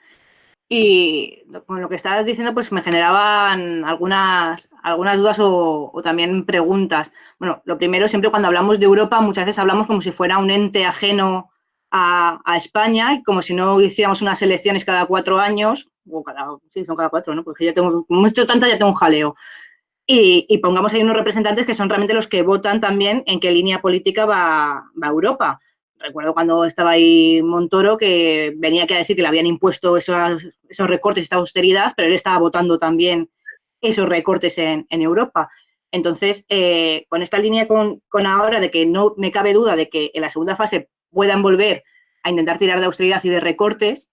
Speaker 7: Y con lo que estabas diciendo, pues me generaban algunas dudas o también preguntas. Bueno, lo primero, siempre cuando hablamos de Europa, muchas veces hablamos como si fuera un ente ajeno a España, y como si no hiciéramos unas elecciones cada 4 años, o sí, son cada 4, ¿no? Porque ya tengo, como he hecho tantas, ya tengo un jaleo. Y pongamos ahí unos representantes que son realmente los que votan también en qué línea política va Europa. Recuerdo cuando estaba ahí Montoro que venía aquí a decir que le habían impuesto esos recortes, esta austeridad, pero él estaba votando también esos recortes en Europa. Entonces, con esta línea con ahora de que no me cabe duda de que en la segunda fase puedan volver a intentar tirar de austeridad y de recortes,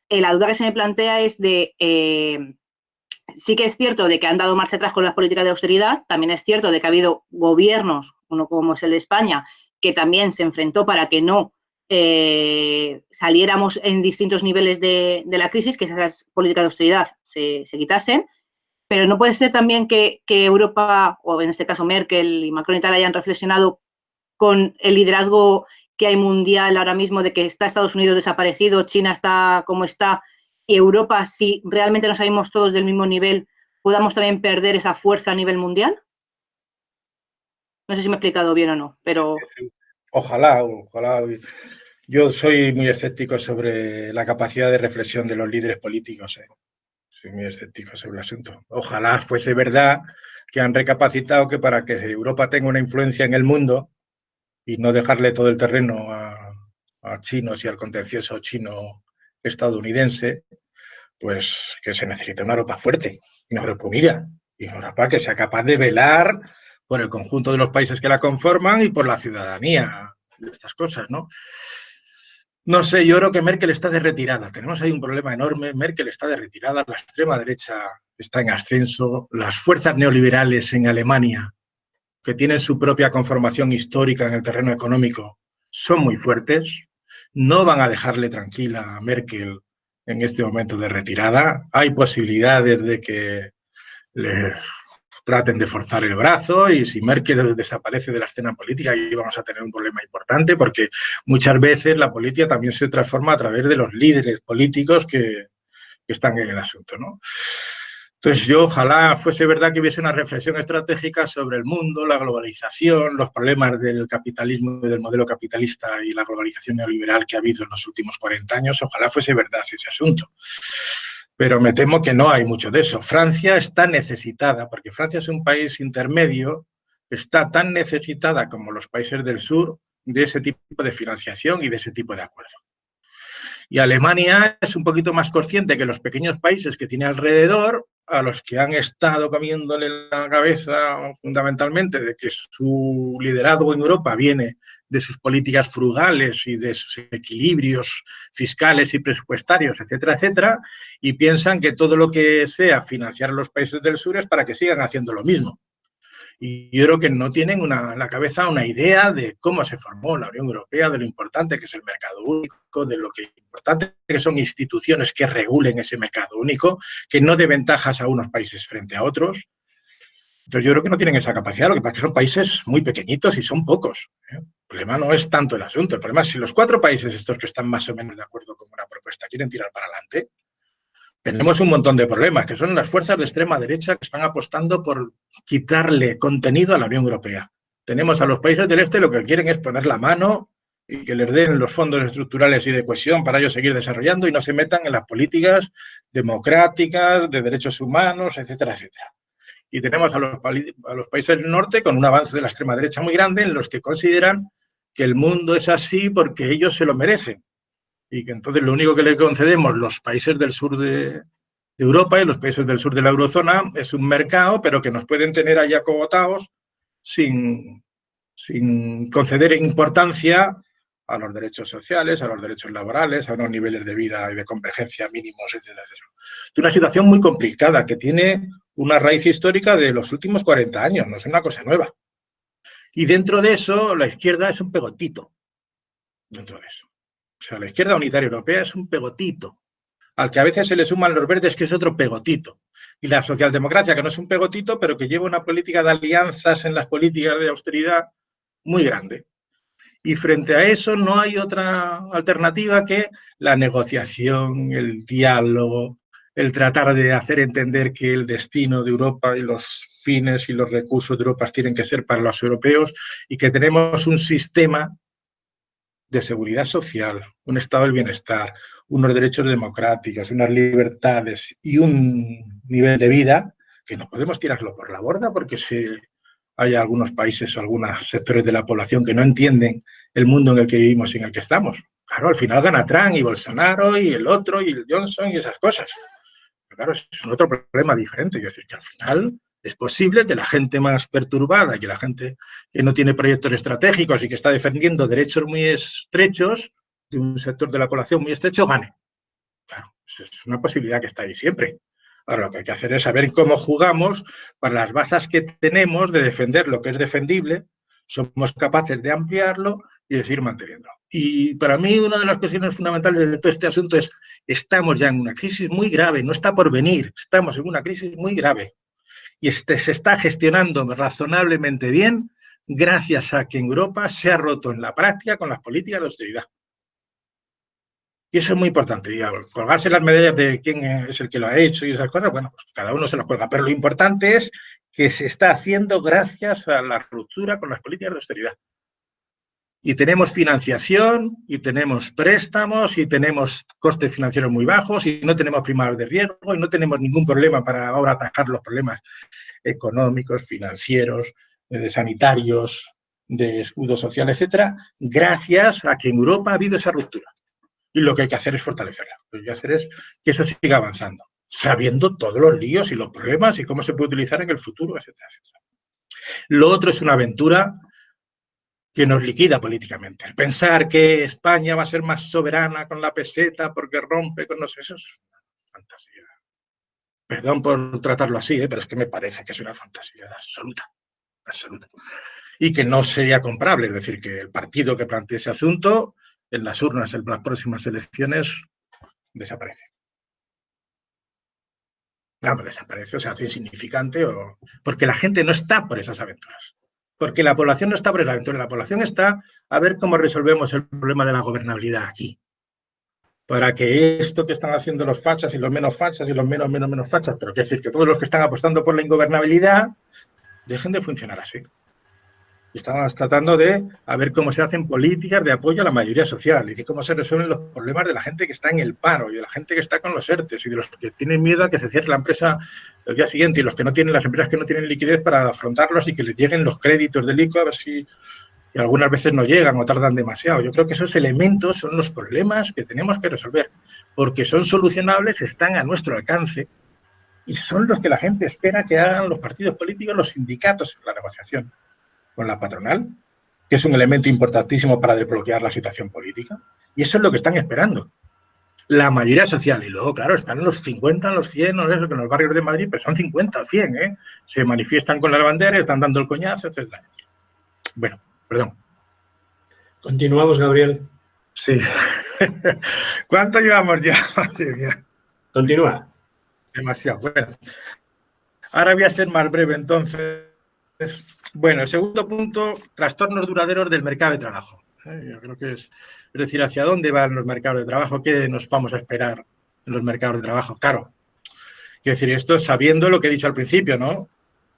Speaker 7: la duda que se me plantea es de... sí que es cierto de que han dado marcha atrás con las políticas de austeridad, también es cierto de que ha habido gobiernos, uno como es el de España, que también se enfrentó para que no saliéramos en distintos niveles de la crisis, que esas políticas de austeridad se quitasen, pero no puede ser también que Europa, o en este caso Merkel y Macron y tal, hayan reflexionado con el liderazgo que hay mundial ahora mismo de que está Estados Unidos desaparecido, China está como está, y Europa, si realmente nos salimos todos del mismo nivel, podamos también perder esa fuerza a nivel mundial. No sé si me he explicado bien o no, pero...
Speaker 2: Ojalá. Yo soy muy escéptico sobre la capacidad de reflexión de los líderes políticos. Soy muy escéptico sobre el asunto. Ojalá fuese verdad que han recapacitado que para que Europa tenga una influencia en el mundo y no dejarle todo el terreno a chinos y al contencioso chino-estadounidense, pues que se necesita una Europa fuerte, una Europa unida, y una Europa que sea capaz de velar por el conjunto de los países que la conforman y por la ciudadanía de estas cosas, ¿no? No sé, yo creo que Merkel está de retirada. Tenemos ahí un problema enorme. Merkel está de retirada, la extrema derecha está en ascenso, las fuerzas neoliberales en Alemania, que tienen su propia conformación histórica en el terreno económico, son muy fuertes. No van a dejarle tranquila a Merkel en este momento de retirada. Hay posibilidades de que les traten de forzar el brazo, y si Merkel desaparece de la escena política, ahí vamos a tener un problema importante, porque muchas veces la política también se transforma a través de los líderes políticos que están en el asunto, ¿no? Entonces yo ojalá fuese verdad que hubiese una reflexión estratégica sobre el mundo, la globalización, los problemas del capitalismo y del modelo capitalista y la globalización neoliberal que ha habido en los últimos 40 años, ojalá fuese verdad ese asunto. Pero me temo que no hay mucho de eso. Francia está necesitada, porque Francia es un país intermedio, está tan necesitada como los países del sur de ese tipo de financiación y de ese tipo de acuerdo. Y Alemania es un poquito más consciente que los pequeños países que tiene alrededor, a los que han estado comiéndole la cabeza fundamentalmente de que su liderazgo en Europa viene de sus políticas frugales y de sus equilibrios fiscales y presupuestarios, etcétera, etcétera, y piensan que todo lo que sea financiar a los países del sur es para que sigan haciendo lo mismo. Y yo creo que no tienen en la cabeza una idea de cómo se formó la Unión Europea, de lo importante que es el mercado único, de lo que importante que son instituciones que regulen ese mercado único, que no dé ventajas a unos países frente a otros. Entonces yo creo que no tienen esa capacidad, lo que pasa es que son países muy pequeñitos y son pocos. El problema no es tanto el asunto, el problema es si los 4 países estos que están más o menos de acuerdo con una propuesta quieren tirar para adelante. Tenemos un montón de problemas, que son las fuerzas de extrema derecha que están apostando por quitarle contenido a la Unión Europea. Tenemos a los países del este, lo que quieren es poner la mano y que les den los fondos estructurales y de cohesión para ellos seguir desarrollando y no se metan en las políticas democráticas, de derechos humanos, etcétera, etcétera. Y tenemos a los países del norte con un avance de la extrema derecha muy grande en los que consideran que el mundo es así porque ellos se lo merecen. Y que entonces lo único que le concedemos los países del sur de Europa y los países del sur de la eurozona es un mercado, pero que nos pueden tener ahí acogotados sin conceder importancia a los derechos sociales, a los derechos laborales, a unos niveles de vida y de convergencia mínimos, etcétera, etcétera. Es una situación muy complicada que tiene una raíz histórica de los últimos 40 años, no es una cosa nueva. Y dentro de eso, la izquierda es un pegotito. Dentro de eso. O sea, la izquierda unitaria europea es un pegotito, al que a veces se le suman los verdes, que es otro pegotito. Y la socialdemocracia, que no es un pegotito, pero que lleva una política de alianzas en las políticas de austeridad muy grande. Y frente a eso no hay otra alternativa que la negociación, el diálogo, el tratar de hacer entender que el destino de Europa y los fines y los recursos de Europa tienen que ser para los europeos y que tenemos un sistema de seguridad social, un estado del bienestar, unos derechos democráticos, unas libertades y un nivel de vida que no podemos tirarlo por la borda porque hay algunos países o algunos sectores de la población que no entienden el mundo en el que vivimos y en el que estamos. Claro, al final gana Trump y Bolsonaro y el otro y el Johnson y esas cosas. Pero claro, es un otro problema diferente. Es decir, que al final es posible que la gente más perturbada, que la gente que no tiene proyectos estratégicos y que está defendiendo derechos muy estrechos, de un sector de la población muy estrecho, gane. Claro, es una posibilidad que está ahí siempre. Ahora lo que hay que hacer es saber cómo jugamos para las bazas que tenemos de defender lo que es defendible, somos capaces de ampliarlo y de seguir manteniéndolo. Y para mí una de las cuestiones fundamentales de todo este asunto es estamos ya en una crisis muy grave, no está por venir, estamos en una crisis muy grave. Y se está gestionando razonablemente bien gracias a que en Europa se ha roto en la práctica con las políticas de austeridad. Y eso es muy importante. Y colgarse las medallas de quién es el que lo ha hecho y esas cosas, bueno, pues cada uno se las cuelga. Pero lo importante es que se está haciendo gracias a la ruptura con las políticas de austeridad. Y tenemos financiación, y tenemos préstamos, y tenemos costes financieros muy bajos, y no tenemos primas de riesgo, y no tenemos ningún problema para ahora atajar los problemas económicos, financieros, sanitarios, de escudo social, etcétera, gracias a que en Europa ha habido esa ruptura. Y lo que hay que hacer es fortalecerla. Lo que hay que hacer es que eso siga avanzando, sabiendo todos los líos y los problemas y cómo se puede utilizar en el futuro, etcétera, etcétera. Lo otro es una aventura que nos liquida políticamente. El pensar que España va a ser más soberana con la peseta porque rompe con los... Eso es una fantasía. Perdón por tratarlo así, pero es que me parece que es una fantasía absoluta. Absoluta. Y que no sería comprable. Es decir, que el partido que plantee ese asunto en las urnas en las próximas elecciones desaparece. No, pero desaparece, o se hace insignificante, porque la gente no está por esas aventuras. Porque la población no está por esa aventura, la población está a ver cómo resolvemos el problema de la gobernabilidad aquí. Para que esto que están haciendo los fachas y los menos fachas y los menos fachas, pero quiere decir que todos los que están apostando por la ingobernabilidad dejen de funcionar así. Estamos tratando de a ver cómo se hacen políticas de apoyo a la mayoría social y de cómo se resuelven los problemas de la gente que está en el paro y de la gente que está con los ERTES y de los que tienen miedo a que se cierre la empresa el día siguiente y los que no tienen, las empresas que no tienen liquidez para afrontarlos y que les lleguen los créditos del ICO a ver si y algunas veces no llegan o tardan demasiado. Yo creo que esos elementos son los problemas que tenemos que resolver porque son solucionables, están a nuestro alcance y son los que la gente espera que hagan los partidos políticos, los sindicatos en la negociación con la patronal, que es un elemento importantísimo para desbloquear la situación política. Y eso es lo que están esperando. La mayoría social. Y luego, claro, están los 50, los 100, no sé, que en los barrios de Madrid, pero son 50 o 100, ¿eh? Se manifiestan con las banderas, están dando el coñazo, etc. Bueno, perdón.
Speaker 1: Continuamos, Gabriel.
Speaker 2: Sí. ¿Cuánto llevamos ya?
Speaker 1: Continúa.
Speaker 2: Demasiado. Bueno. Ahora voy a ser más breve, entonces. Bueno, el segundo punto, trastornos duraderos del mercado de trabajo. Yo creo que es decir, hacia dónde van los mercados de trabajo, qué nos vamos a esperar en los mercados de trabajo. Claro, quiero decir, esto sabiendo lo que he dicho al principio, ¿no?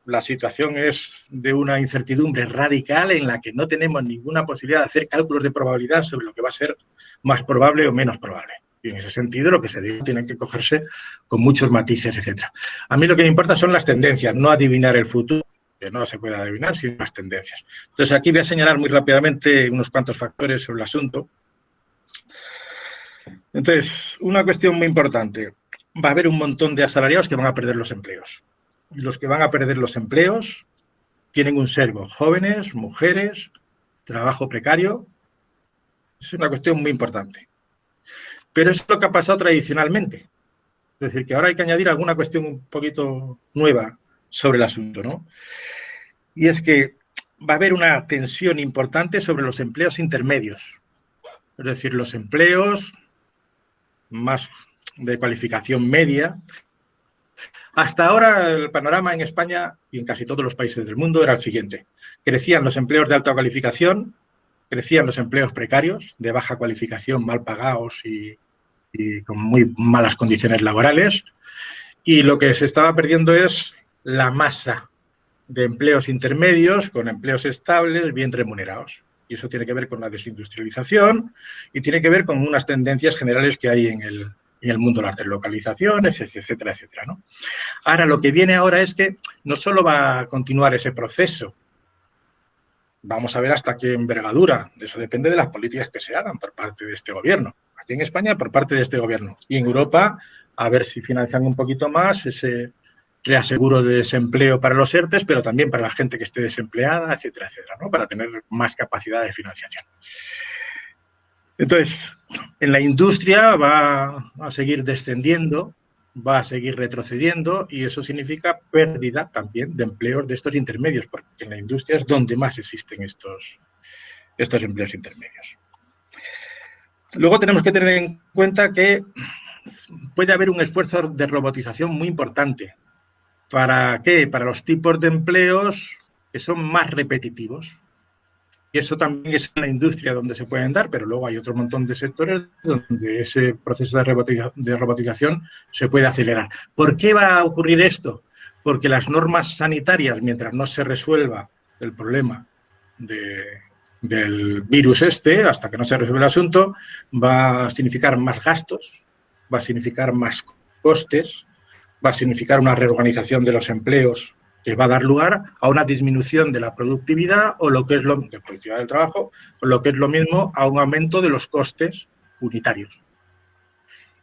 Speaker 2: La situación es de una incertidumbre radical en la que no tenemos ninguna posibilidad de hacer cálculos de probabilidad sobre lo que va a ser más probable o menos probable. Y en ese sentido, lo que se diga tiene que cogerse con muchos matices, etcétera. A mí lo que me importa son las tendencias, no adivinar el futuro, que no se puede adivinar, sino las tendencias. Entonces, aquí voy a señalar muy rápidamente unos cuantos factores sobre el asunto. Entonces, una cuestión muy importante. Va a haber un montón de asalariados que van a perder los empleos. Y los que van a perder los empleos tienen un sesgo. Jóvenes, mujeres, trabajo precario. Es una cuestión muy importante. Pero eso es lo que ha pasado tradicionalmente. Es decir, que ahora hay que añadir alguna cuestión un poquito nueva sobre el asunto, ¿no? Y es que va a haber una tensión importante sobre los empleos intermedios. Es decir, los empleos más de cualificación media. Hasta ahora el panorama en España y en casi todos los países del mundo era el siguiente. Crecían los empleos de alta cualificación, crecían los empleos precarios, de baja cualificación, mal pagados y con muy malas condiciones laborales. Y lo que se estaba perdiendo es la masa de empleos intermedios con empleos estables, bien remunerados. Y eso tiene que ver con la desindustrialización y tiene que ver con unas tendencias generales que hay en el mundo de las deslocalizaciones, etcétera, etcétera, ¿no? Ahora, lo que viene ahora es que no solo va a continuar ese proceso, vamos a ver hasta qué envergadura, eso depende de las políticas que se hagan por parte de este gobierno. Aquí en España, por parte de este gobierno. Y en Europa, a ver si financian un poquito más ese reaseguro de desempleo para los ERTES, pero también para la gente que esté desempleada, etcétera, etcétera, ¿no? Para tener más capacidad de financiación. Entonces, en la industria va a seguir descendiendo, va a seguir retrocediendo y eso significa pérdida también de empleos de estos intermedios, porque en la industria es donde más existen estos empleos intermedios. Luego tenemos que tener en cuenta que puede haber un esfuerzo de robotización muy importante. ¿Para qué? Para los tipos de empleos que son más repetitivos. Y eso también es en la industria donde se pueden dar, pero luego hay otro montón de sectores donde ese proceso de robotización se puede acelerar. ¿Por qué va a ocurrir esto? Porque las normas sanitarias, mientras no se resuelva el problema del virus hasta que no se resuelva el asunto, va a significar más gastos, va a significar más costes, va a significar una reorganización de los empleos que va a dar lugar a una disminución de la productividad o lo que es de la productividad del trabajo, o lo que es lo mismo a un aumento de los costes unitarios.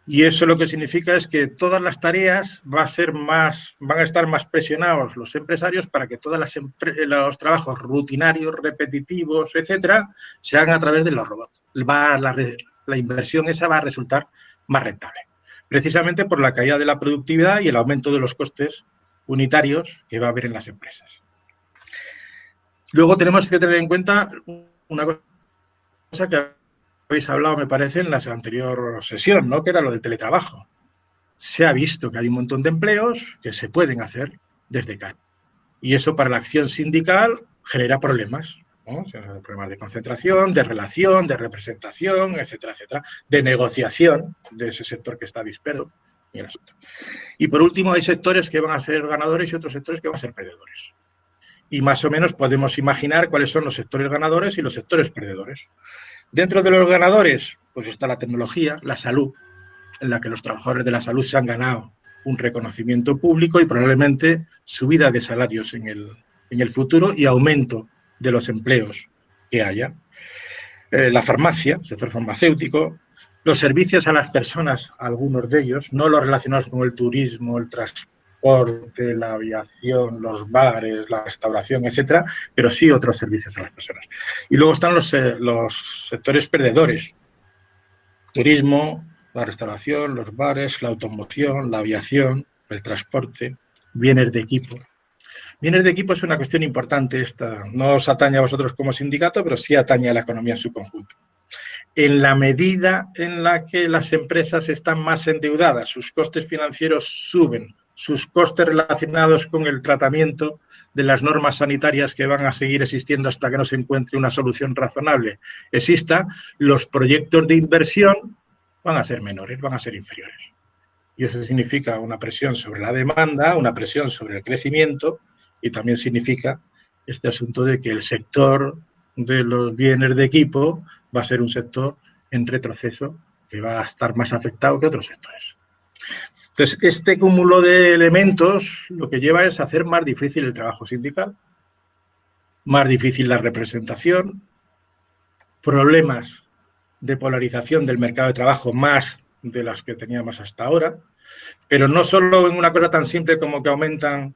Speaker 2: Y eso lo que significa es que todas las tareas van a estar más presionados los empresarios para que todos los trabajos rutinarios, repetitivos, etcétera, se hagan a través de los robots. La inversión esa va a resultar más rentable, precisamente por la caída de la productividad y el aumento de los costes unitarios que va a haber en las empresas. Luego tenemos que tener en cuenta una cosa que habéis hablado, me parece, en la anterior sesión, ¿no? Que era lo del teletrabajo. Se ha visto que hay un montón de empleos que se pueden hacer desde casa. Y eso para la acción sindical genera problemas, ¿no? O sea, problemas de concentración, de relación, de representación, etcétera, etcétera, de negociación de ese sector que está disperso. Y por último, hay sectores que van a ser ganadores y otros sectores que van a ser perdedores. Y más o menos podemos imaginar cuáles son los sectores ganadores y los sectores perdedores. Dentro de los ganadores, pues está la tecnología, la salud, en la que los trabajadores de la salud se han ganado un reconocimiento público y probablemente subida de salarios en el futuro y aumento de los empleos que haya. La farmacia, el sector farmacéutico, los servicios a las personas, algunos de ellos, no los relacionados con el turismo, el transporte, la aviación, los bares, la restauración, etcétera, pero sí otros servicios a las personas. Y luego están los sectores perdedores: turismo, la restauración, los bares, la automoción, la aviación, el transporte, bienes de equipo. Bienes de equipo es una cuestión importante esta. No os atañe a vosotros como sindicato, pero sí atañe a la economía en su conjunto. En la medida en la que las empresas están más endeudadas, sus costes financieros suben, sus costes relacionados con el tratamiento de las normas sanitarias que van a seguir existiendo hasta que no se encuentre una solución razonable exista, los proyectos de inversión van a ser menores, van a ser inferiores. Y eso significa una presión sobre la demanda, una presión sobre el crecimiento y también significa este asunto de que el sector de los bienes de equipo va a ser un sector en retroceso que va a estar más afectado que otros sectores. Entonces, este cúmulo de elementos lo que lleva es hacer más difícil el trabajo sindical, más difícil la representación, problemas de polarización del mercado de trabajo más de las que teníamos hasta ahora, pero no solo en una cosa tan simple como que aumentan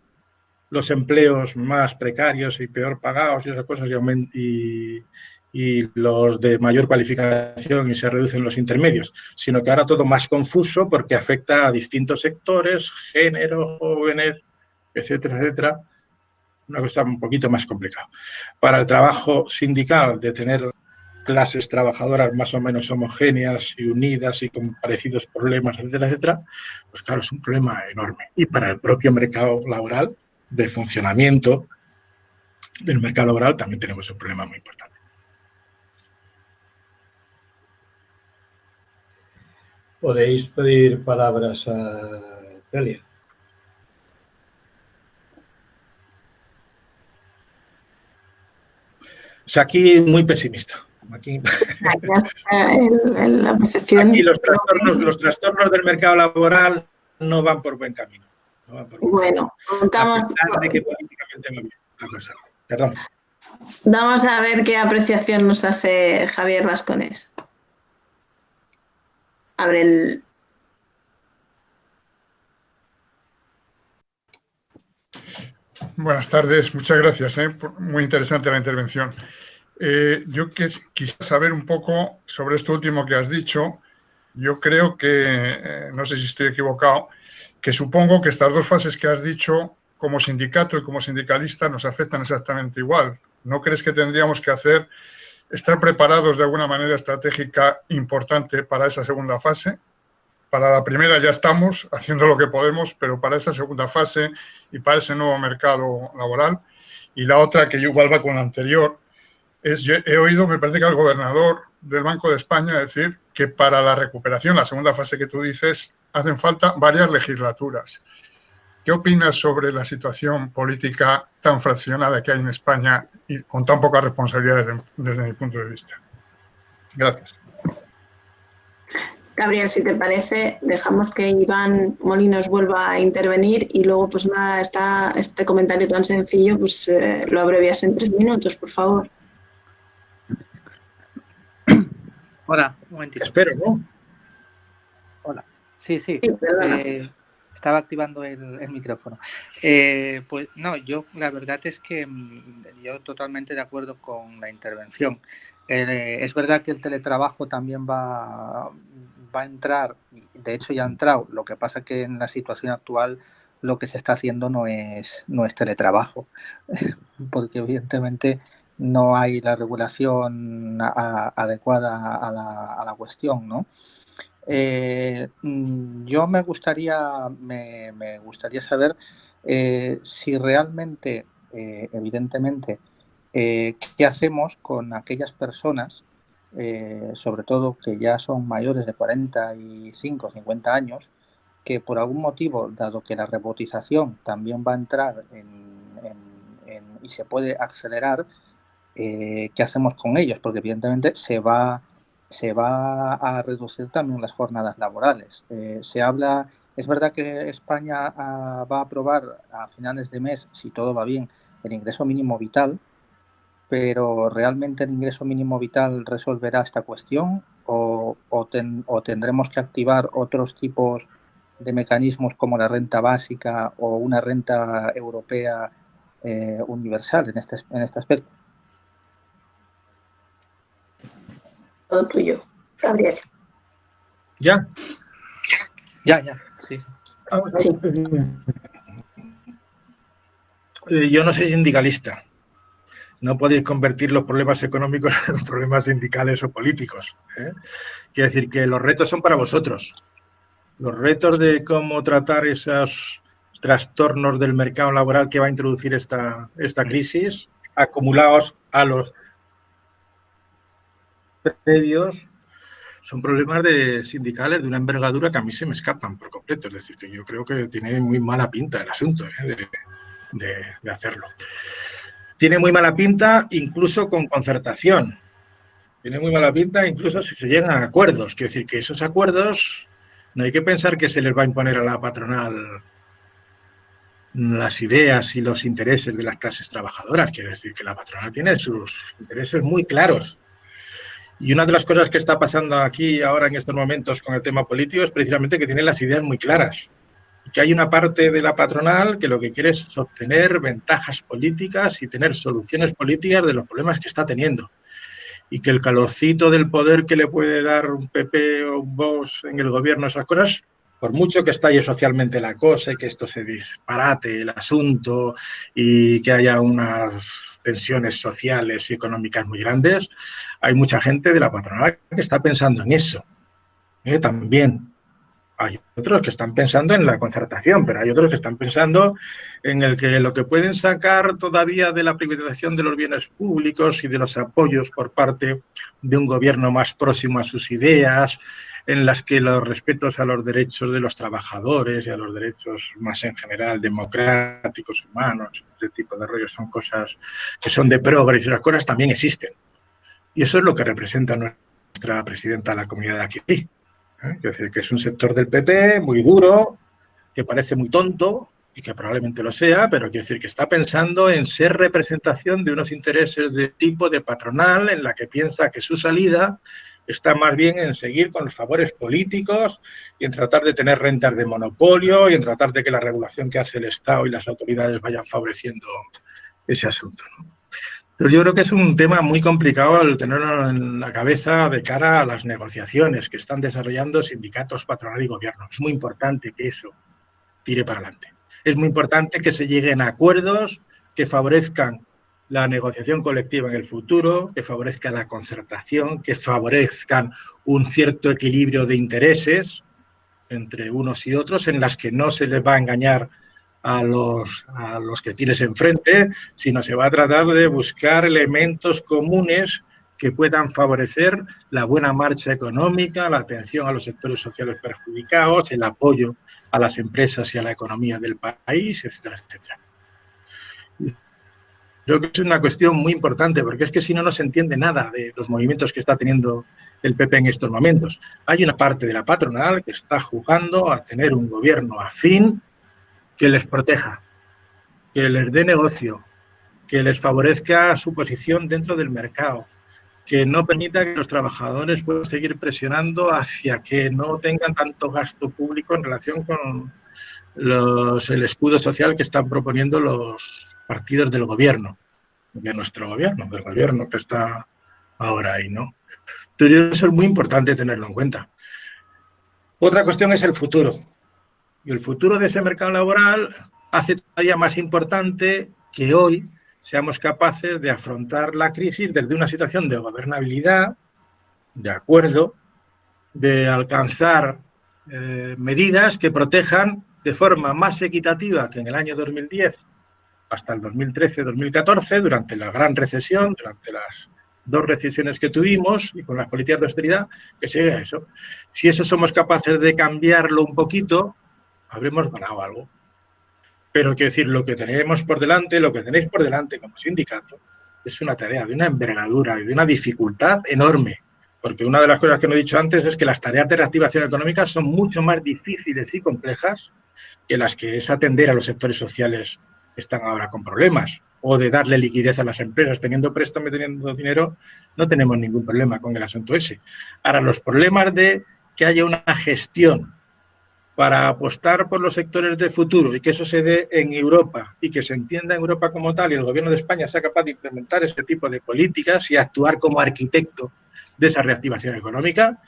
Speaker 2: los empleos más precarios y peor pagados y esas cosas y los de mayor cualificación y se reducen los intermedios, sino que ahora todo más confuso porque afecta a distintos sectores, género, jóvenes, etcétera, etcétera. Una cosa un poquito más complicada. Para el trabajo sindical, de tener clases trabajadoras más o menos homogéneas y unidas y con parecidos problemas, etcétera, etcétera, pues claro, es un problema enorme. Y para el propio mercado laboral, de funcionamiento del mercado laboral, también tenemos un problema muy importante.
Speaker 1: Podéis pedir palabras a Celia.
Speaker 2: O sea, aquí muy pesimista. Aquí
Speaker 3: la percepción.
Speaker 2: Aquí los trastornos del mercado laboral no van por buen camino. No van por buen
Speaker 3: bueno, contamos.
Speaker 2: A pesar de que políticamente va bien la cosa. Perdón.
Speaker 3: Vamos a ver qué apreciación nos hace Javier Vasconés. Abre el.
Speaker 8: Buenas tardes, muchas gracias. Muy interesante la intervención. Yo quisiera saber un poco sobre esto último que has dicho. Yo creo que, no sé si estoy equivocado, que supongo que estas dos fases que has dicho, como sindicato y como sindicalista, nos afectan exactamente igual. ¿No crees que tendríamos que estar preparados de alguna manera estratégica importante para esa segunda fase? Para la primera ya estamos haciendo lo que podemos, pero para esa segunda fase y para ese nuevo mercado laboral. Y la otra, que igual va con la anterior, yo he oído, me parece que al gobernador del Banco de España decir que para la recuperación, la segunda fase que tú dices, hacen falta varias legislaturas. ¿Qué opinas sobre la situación política tan fraccionada que hay en España y con tan pocas responsabilidades desde mi punto de vista? Gracias.
Speaker 3: Gabriel, si te parece, dejamos que Iván Molinos vuelva a intervenir y luego, pues nada, este comentario tan sencillo, pues lo abrevias en 3 minutos, por favor.
Speaker 5: Hola, un momentito.
Speaker 2: Espero, ¿no?
Speaker 5: Hola. Sí. Estaba activando el micrófono. Pues no, yo la verdad es que yo totalmente de acuerdo con la intervención. Es verdad que el teletrabajo también va a entrar, de hecho ya ha entrado, lo que pasa que en la situación actual lo que se está haciendo no es teletrabajo, porque evidentemente no hay la regulación adecuada a la cuestión, ¿no? Yo me gustaría saber si realmente, evidentemente, qué hacemos con aquellas personas, sobre todo que ya son mayores de 45 o 50 años, que por algún motivo, dado que la robotización también va a entrar y se puede acelerar, ¿qué hacemos con ellos? Porque evidentemente se va a reducir también las jornadas laborales. Es verdad que España va a aprobar a finales de mes, si todo va bien, el ingreso mínimo vital, pero ¿realmente el ingreso mínimo vital resolverá esta cuestión o tendremos que activar otros tipos de mecanismos como la renta básica o una renta europea universal en este aspecto?
Speaker 3: Todo tuyo, Gabriel.
Speaker 2: ¿Ya?
Speaker 5: Ya, sí.
Speaker 3: Sí.
Speaker 2: Yo no soy sindicalista. No podéis convertir los problemas económicos en problemas sindicales o políticos. Quiero decir que los retos son para vosotros. Los retos de cómo tratar esos trastornos del mercado laboral que va a introducir esta crisis, acumulados a los previos, son problemas sindicales de una envergadura que a mí se me escapan por completo. Es decir, que yo creo que tiene muy mala pinta el asunto de hacerlo. Tiene muy mala pinta incluso con concertación, Tiene muy mala pinta, incluso si se llegan a acuerdos. Quiero decir que esos acuerdos no hay que pensar que se les va a imponer a la patronal las ideas y los intereses de las clases trabajadoras. Quiero decir que la patronal tiene sus intereses muy claros. Y una de las cosas que está pasando aquí ahora en estos momentos con el tema político es precisamente que tiene las ideas muy claras. Y que hay una parte de la patronal que lo que quiere es obtener ventajas políticas y tener soluciones políticas de los problemas que está teniendo. Y que el calorcito del poder que le puede dar un PP o un Vox en el gobierno, esas cosas, por mucho que estalle socialmente la cosa y que esto se disparate el asunto y que haya unas tensiones sociales y económicas muy grandes, hay mucha gente de la patronal que está pensando en eso. También hay otros que están pensando en la concertación, pero hay otros que están pensando en el que lo que pueden sacar todavía de la privatización de los bienes públicos y de los apoyos por parte de un gobierno más próximo a sus ideas, en las que los respetos a los derechos de los trabajadores y a los derechos más en general democráticos, humanos, ese tipo de rollos son cosas que son de progreso y las cosas también existen. Y eso es lo que representa nuestra presidenta de la comunidad de aquí. Es decir, que es un sector del PP muy duro, que parece muy tonto y que probablemente lo sea, pero quiere decir que está pensando en ser representación de unos intereses de tipo de patronal en la que piensa que su salida está más bien en seguir con los favores políticos y en tratar de tener rentas de monopolio y en tratar de que la regulación que hace el Estado y las autoridades vayan favoreciendo ese asunto, ¿no? Pero yo creo que es un tema muy complicado el tenerlo en la cabeza de cara a las negociaciones que están desarrollando sindicatos, patronal y gobierno. Es muy importante que eso tire para adelante. Es muy importante que se lleguen a acuerdos que favorezcan la negociación colectiva en el futuro, que favorezcan la concertación, que favorezcan un cierto equilibrio de intereses entre unos y otros, en las que no se les va a engañar a los que tienes enfrente, sino se va a tratar de buscar elementos comunes que puedan favorecer la buena marcha económica, la atención a los sectores sociales perjudicados, el apoyo a las empresas y a la economía del país, etcétera, etcétera. Creo que es una cuestión muy importante, porque es que si no, no se entiende nada de los movimientos que está teniendo el PP en estos momentos. Hay una parte de la patronal que está jugando a tener un gobierno afín que les proteja, que les dé negocio, que les favorezca su posición dentro del mercado, que no permita que los trabajadores puedan seguir presionando hacia que no tengan tanto gasto público en relación con el escudo social que están proponiendo los partidos del gobierno, de nuestro gobierno, del gobierno que está ahora ahí, ¿no? Entonces, eso es muy importante tenerlo en cuenta. Otra cuestión es el futuro. Y el futuro de ese mercado laboral hace todavía más importante que hoy seamos capaces de afrontar la crisis desde una situación de gobernabilidad, de acuerdo, de alcanzar medidas que protejan de forma más equitativa que en el año 2010 hasta el 2013-2014, durante la gran recesión, durante las dos recesiones que tuvimos y con las políticas de austeridad, que se llegue a eso. Si eso somos capaces de cambiarlo un poquito, habremos ganado algo. Pero quiero decir, lo que tenemos por delante, lo que tenéis por delante como sindicato, es una tarea de una envergadura y de una dificultad enorme. Porque una de las cosas que no he dicho antes es que las tareas de reactivación económica son mucho más difíciles y complejas que las que es atender a los sectores sociales que están ahora con problemas, o de darle liquidez a las empresas. Teniendo préstamo y teniendo dinero, no tenemos ningún problema con el asunto ese. Ahora, los problemas de que haya una gestión para apostar por los sectores de futuro y que eso se dé en Europa y que se entienda en Europa como tal y el gobierno de España sea capaz de implementar ese tipo de políticas y actuar como arquitecto de esa reactivación económica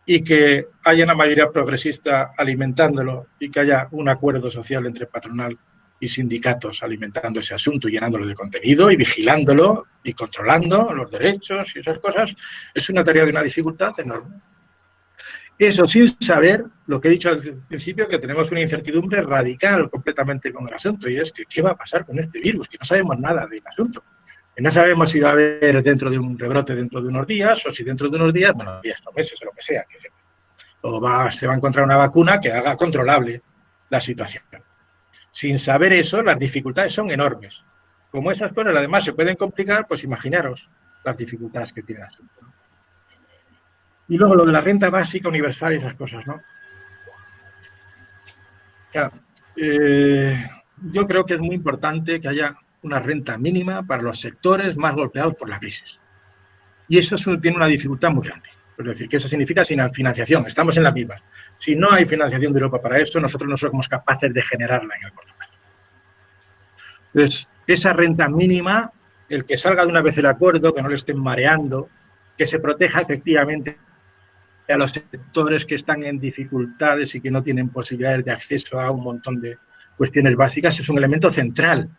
Speaker 2: y que haya una mayoría progresista alimentándolo y que haya un acuerdo social entre patronal y sindicatos alimentando ese asunto, llenándolo de contenido y vigilándolo y controlando los derechos y esas cosas, es una tarea de una dificultad enorme. Eso sin saber, lo que he dicho al principio, que tenemos una incertidumbre radical completamente con el asunto, y es que qué va a pasar con este virus, que no sabemos nada del asunto. Que no sabemos si va a haber dentro de un rebrote dentro de unos días, o si dentro de unos días, bueno, días o meses o lo que sea, se va a encontrar una vacuna que haga controlable la situación. Sin saber eso, las dificultades son enormes. Como esas cosas además se pueden complicar, pues imaginaros las dificultades que tiene el asunto. Y luego lo de la renta básica universal y esas cosas, ¿no? Claro, yo creo que es muy importante que haya una renta mínima para los sectores más golpeados por la crisis. Y eso tiene una dificultad muy grande. Es decir, que eso significa sin financiación. Estamos en las mismas. Si no hay financiación de Europa para eso, nosotros no somos capaces de generarla en el corto plazo. Entonces, esa renta mínima, el que salga de una vez el acuerdo, que no le estén mareando, que se proteja efectivamente a los sectores que están en dificultades y que no tienen posibilidades de acceso a un montón de cuestiones básicas, es un elemento central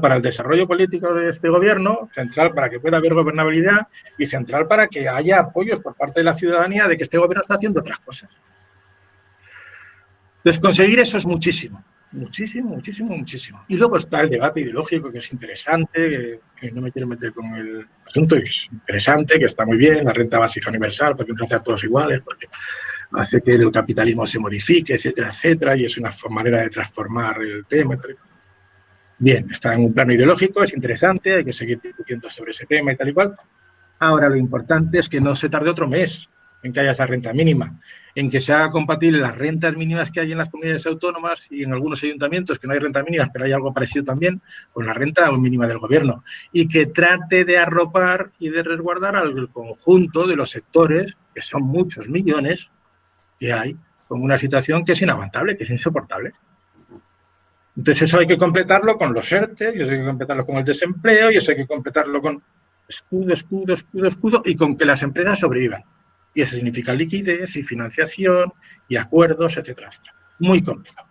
Speaker 2: para el desarrollo político de este gobierno, central para que pueda haber gobernabilidad y central para que haya apoyos por parte de la ciudadanía de que este gobierno está haciendo otras cosas. Entonces, conseguir eso es muchísimo. Y luego está el debate ideológico, que es interesante, que no me quiero meter con el asunto, es interesante, que está muy bien, la renta básica universal, porque nos hace a todos iguales, porque hace que el capitalismo se modifique, etcétera, y es una manera de transformar el tema. Bien, está en un plano ideológico, es interesante, hay que seguir discutiendo sobre ese tema y tal y cual. Ahora, lo importante es que no se tarde otro mes en que haya esa renta mínima, en que se haga compatible las rentas mínimas que hay en las comunidades autónomas y en algunos ayuntamientos que no hay rentas mínimas, pero hay algo parecido también con la renta mínima del gobierno, y que trate de arropar y de resguardar al conjunto de los sectores, que son muchos millones que hay, con una situación que es inaguantable, que es insoportable. Entonces eso hay que completarlo con los ERTE, y eso hay que completarlo con el desempleo, y eso hay que completarlo con escudo, y con que las empresas sobrevivan. Y eso significa liquidez y financiación y acuerdos, etcétera. Muy complicado.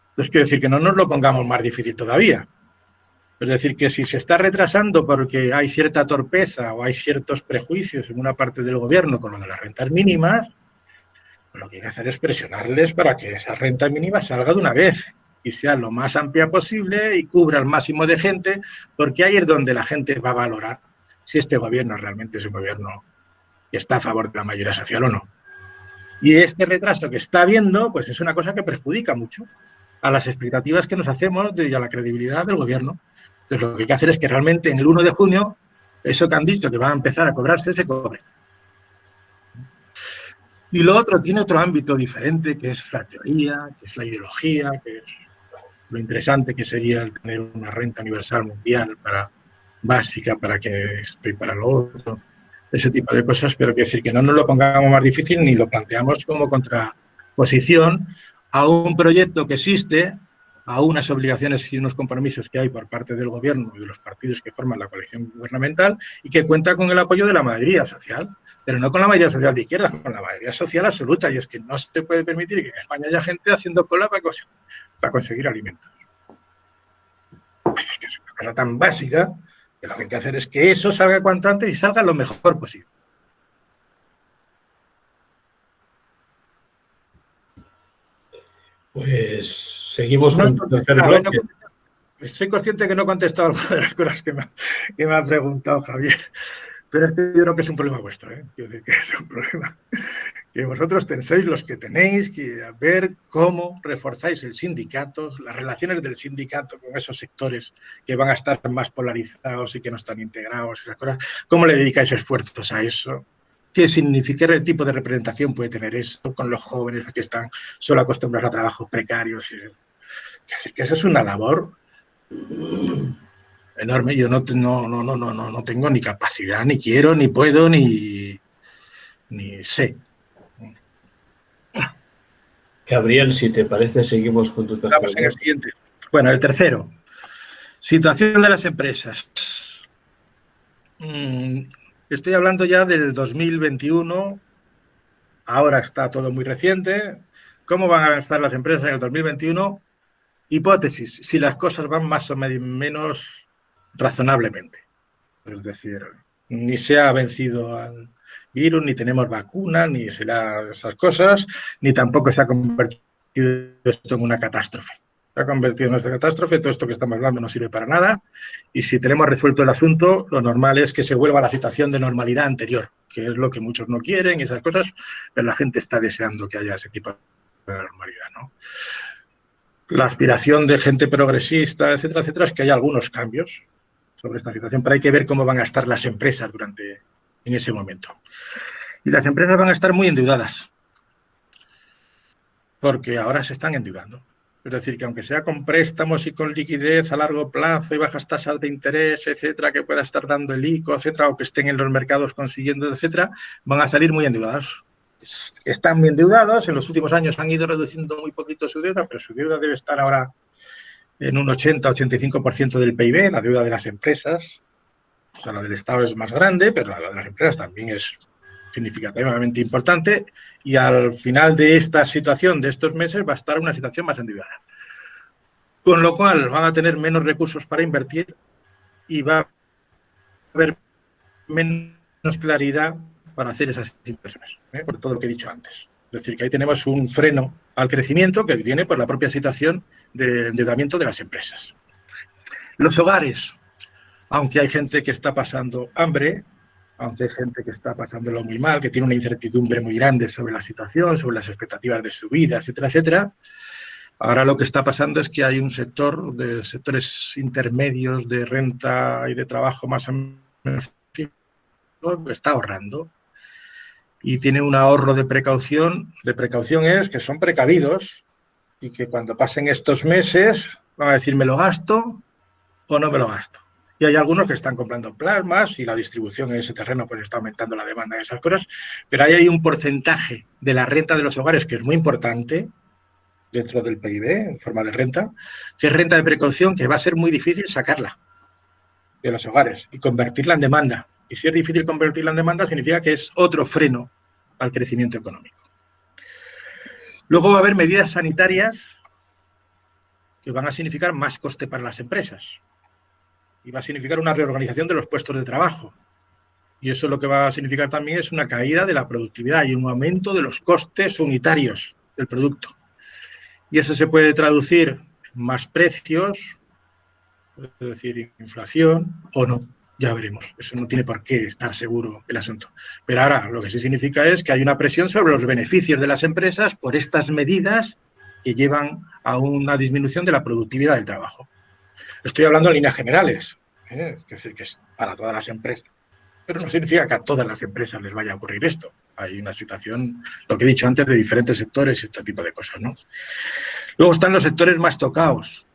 Speaker 2: Entonces quiero decir que no nos lo pongamos más difícil todavía. Es decir, que si se está retrasando porque hay cierta torpeza o hay ciertos prejuicios en una parte del gobierno con lo de las rentas mínimas, lo que hay que hacer es presionarles para que esa renta mínima salga de una vez y sea lo más amplia posible y cubra al máximo de gente, porque ahí es donde la gente va a valorar si este gobierno realmente es un gobierno que está a favor de la mayoría social o no. Y este retraso que está habiendo, pues es una cosa que perjudica mucho a las expectativas que nos hacemos y a la credibilidad del gobierno. Entonces, lo que hay que hacer es que realmente en el 1 de junio, eso que han dicho que va a empezar a cobrarse, se cobre. Y lo otro tiene otro ámbito diferente, que es la teoría, que es la ideología, que es lo interesante que sería el tener una renta universal mundial básica para que esto y para lo otro. Ese tipo de cosas, pero quiero decir que no nos lo pongamos más difícil ni lo planteamos como contraposición a un proyecto que existe, a unas obligaciones y unos compromisos que hay por parte del gobierno y de los partidos que forman la coalición gubernamental y que cuenta con el apoyo de la mayoría social, pero no con la mayoría social de izquierda, con la mayoría social absoluta, y es que no se puede permitir que en España haya gente haciendo cola para conseguir alimentos. Es una cosa tan básica que lo que hay que hacer es que eso salga cuanto antes y salga lo mejor posible.
Speaker 1: Pues seguimos con el tercer bloque.
Speaker 2: Soy consciente que no he contestado algunas de las cosas que me ha preguntado Javier, pero es que yo creo que es un problema vuestro, ¿eh? Quiero decir que es un problema que vosotros sois los que tenéis que ver cómo reforzáis el sindicato, las relaciones del sindicato con esos sectores que van a estar más polarizados y que no están integrados, esas cosas. ¿Cómo le dedicáis esfuerzos a eso? ¿Qué significa, qué tipo de representación puede tener eso con los jóvenes que están solo acostumbrados a trabajos precarios? Que eso es una labor enorme. Yo no tengo ni capacidad, ni quiero, ni puedo, ni sé.
Speaker 1: Gabriel, si te parece, seguimos con tu tercer
Speaker 2: bloque. En el siguiente. Bueno, el tercero. Situación de las empresas. Estoy hablando ya del 2021. Ahora está todo muy reciente. ¿Cómo van a estar las empresas en el 2021? Hipótesis, si las cosas van más o menos razonablemente. Es decir, ni se ha vencido al virus, ni tenemos vacuna, ni será esas cosas, ni tampoco se ha convertido esto en una catástrofe. Se ha convertido en una catástrofe, todo esto que estamos hablando no sirve para nada, y si tenemos resuelto el asunto, lo normal es que se vuelva a la situación de normalidad anterior, que es lo que muchos no quieren y esas cosas, pero la gente está deseando que haya ese tipo de normalidad, ¿no? La aspiración de gente progresista, etcétera, etcétera, es que haya algunos cambios sobre esta situación, pero hay que ver cómo van a estar las empresas en ese momento. Y las empresas van a estar muy endeudadas, porque ahora se están endeudando. Es decir, que aunque sea con préstamos y con liquidez a largo plazo y bajas tasas de interés, etcétera, que pueda estar dando el ICO, etcétera, o que estén en los mercados consiguiendo, etcétera, van a salir muy endeudados. Están muy endeudados, en los últimos años han ido reduciendo muy poquito su deuda, pero su deuda debe estar ahora en un 80-85% del PIB, la deuda de las empresas. O sea, la del Estado es más grande, pero la de las empresas también es significativamente importante, y al final de esta situación, de estos meses, va a estar una situación más endeudada. Con lo cual van a tener menos recursos para invertir y va a haber menos claridad para hacer esas inversiones, por todo lo que he dicho antes. Es decir, que ahí tenemos un freno al crecimiento que viene por la propia situación de endeudamiento de las empresas. Los hogares, aunque hay gente que está pasando hambre, aunque hay gente que está pasándolo muy mal, que tiene una incertidumbre muy grande sobre la situación, sobre las expectativas de su vida, etcétera, etcétera, ahora lo que está pasando es que hay un sector de sectores intermedios de renta y de trabajo más o menos que está ahorrando y tiene un ahorro de precaución. De precaución es que son precavidos y que cuando pasen estos meses van a decir, ¿me lo gasto o no me lo gasto? Y hay algunos que están comprando plasmas y la distribución en ese terreno pues está aumentando la demanda de esas cosas, pero ahí hay un porcentaje de la renta de los hogares que es muy importante dentro del PIB en forma de renta, que es renta de precaución, que va a ser muy difícil sacarla de los hogares y convertirla en demanda. Y si es difícil convertirla en demanda, significa que es otro freno al crecimiento económico. Luego va a haber medidas sanitarias que van a significar más coste para las empresas. Y va a significar una reorganización de los puestos de trabajo. Y eso lo que va a significar también es una caída de la productividad y un aumento de los costes unitarios del producto. Y eso se puede traducir en más precios, es decir, inflación o no. Ya veremos. Eso no tiene por qué estar seguro el asunto. Pero ahora lo que sí significa es que hay una presión sobre los beneficios de las empresas por estas medidas que llevan a una disminución de la productividad del trabajo. Estoy hablando en líneas generales, es decir, que es para todas las empresas, pero no significa que a todas las empresas les vaya a ocurrir esto. Hay una situación, lo que he dicho antes, de diferentes sectores y este tipo de cosas, ¿no? Luego están los sectores más tocados,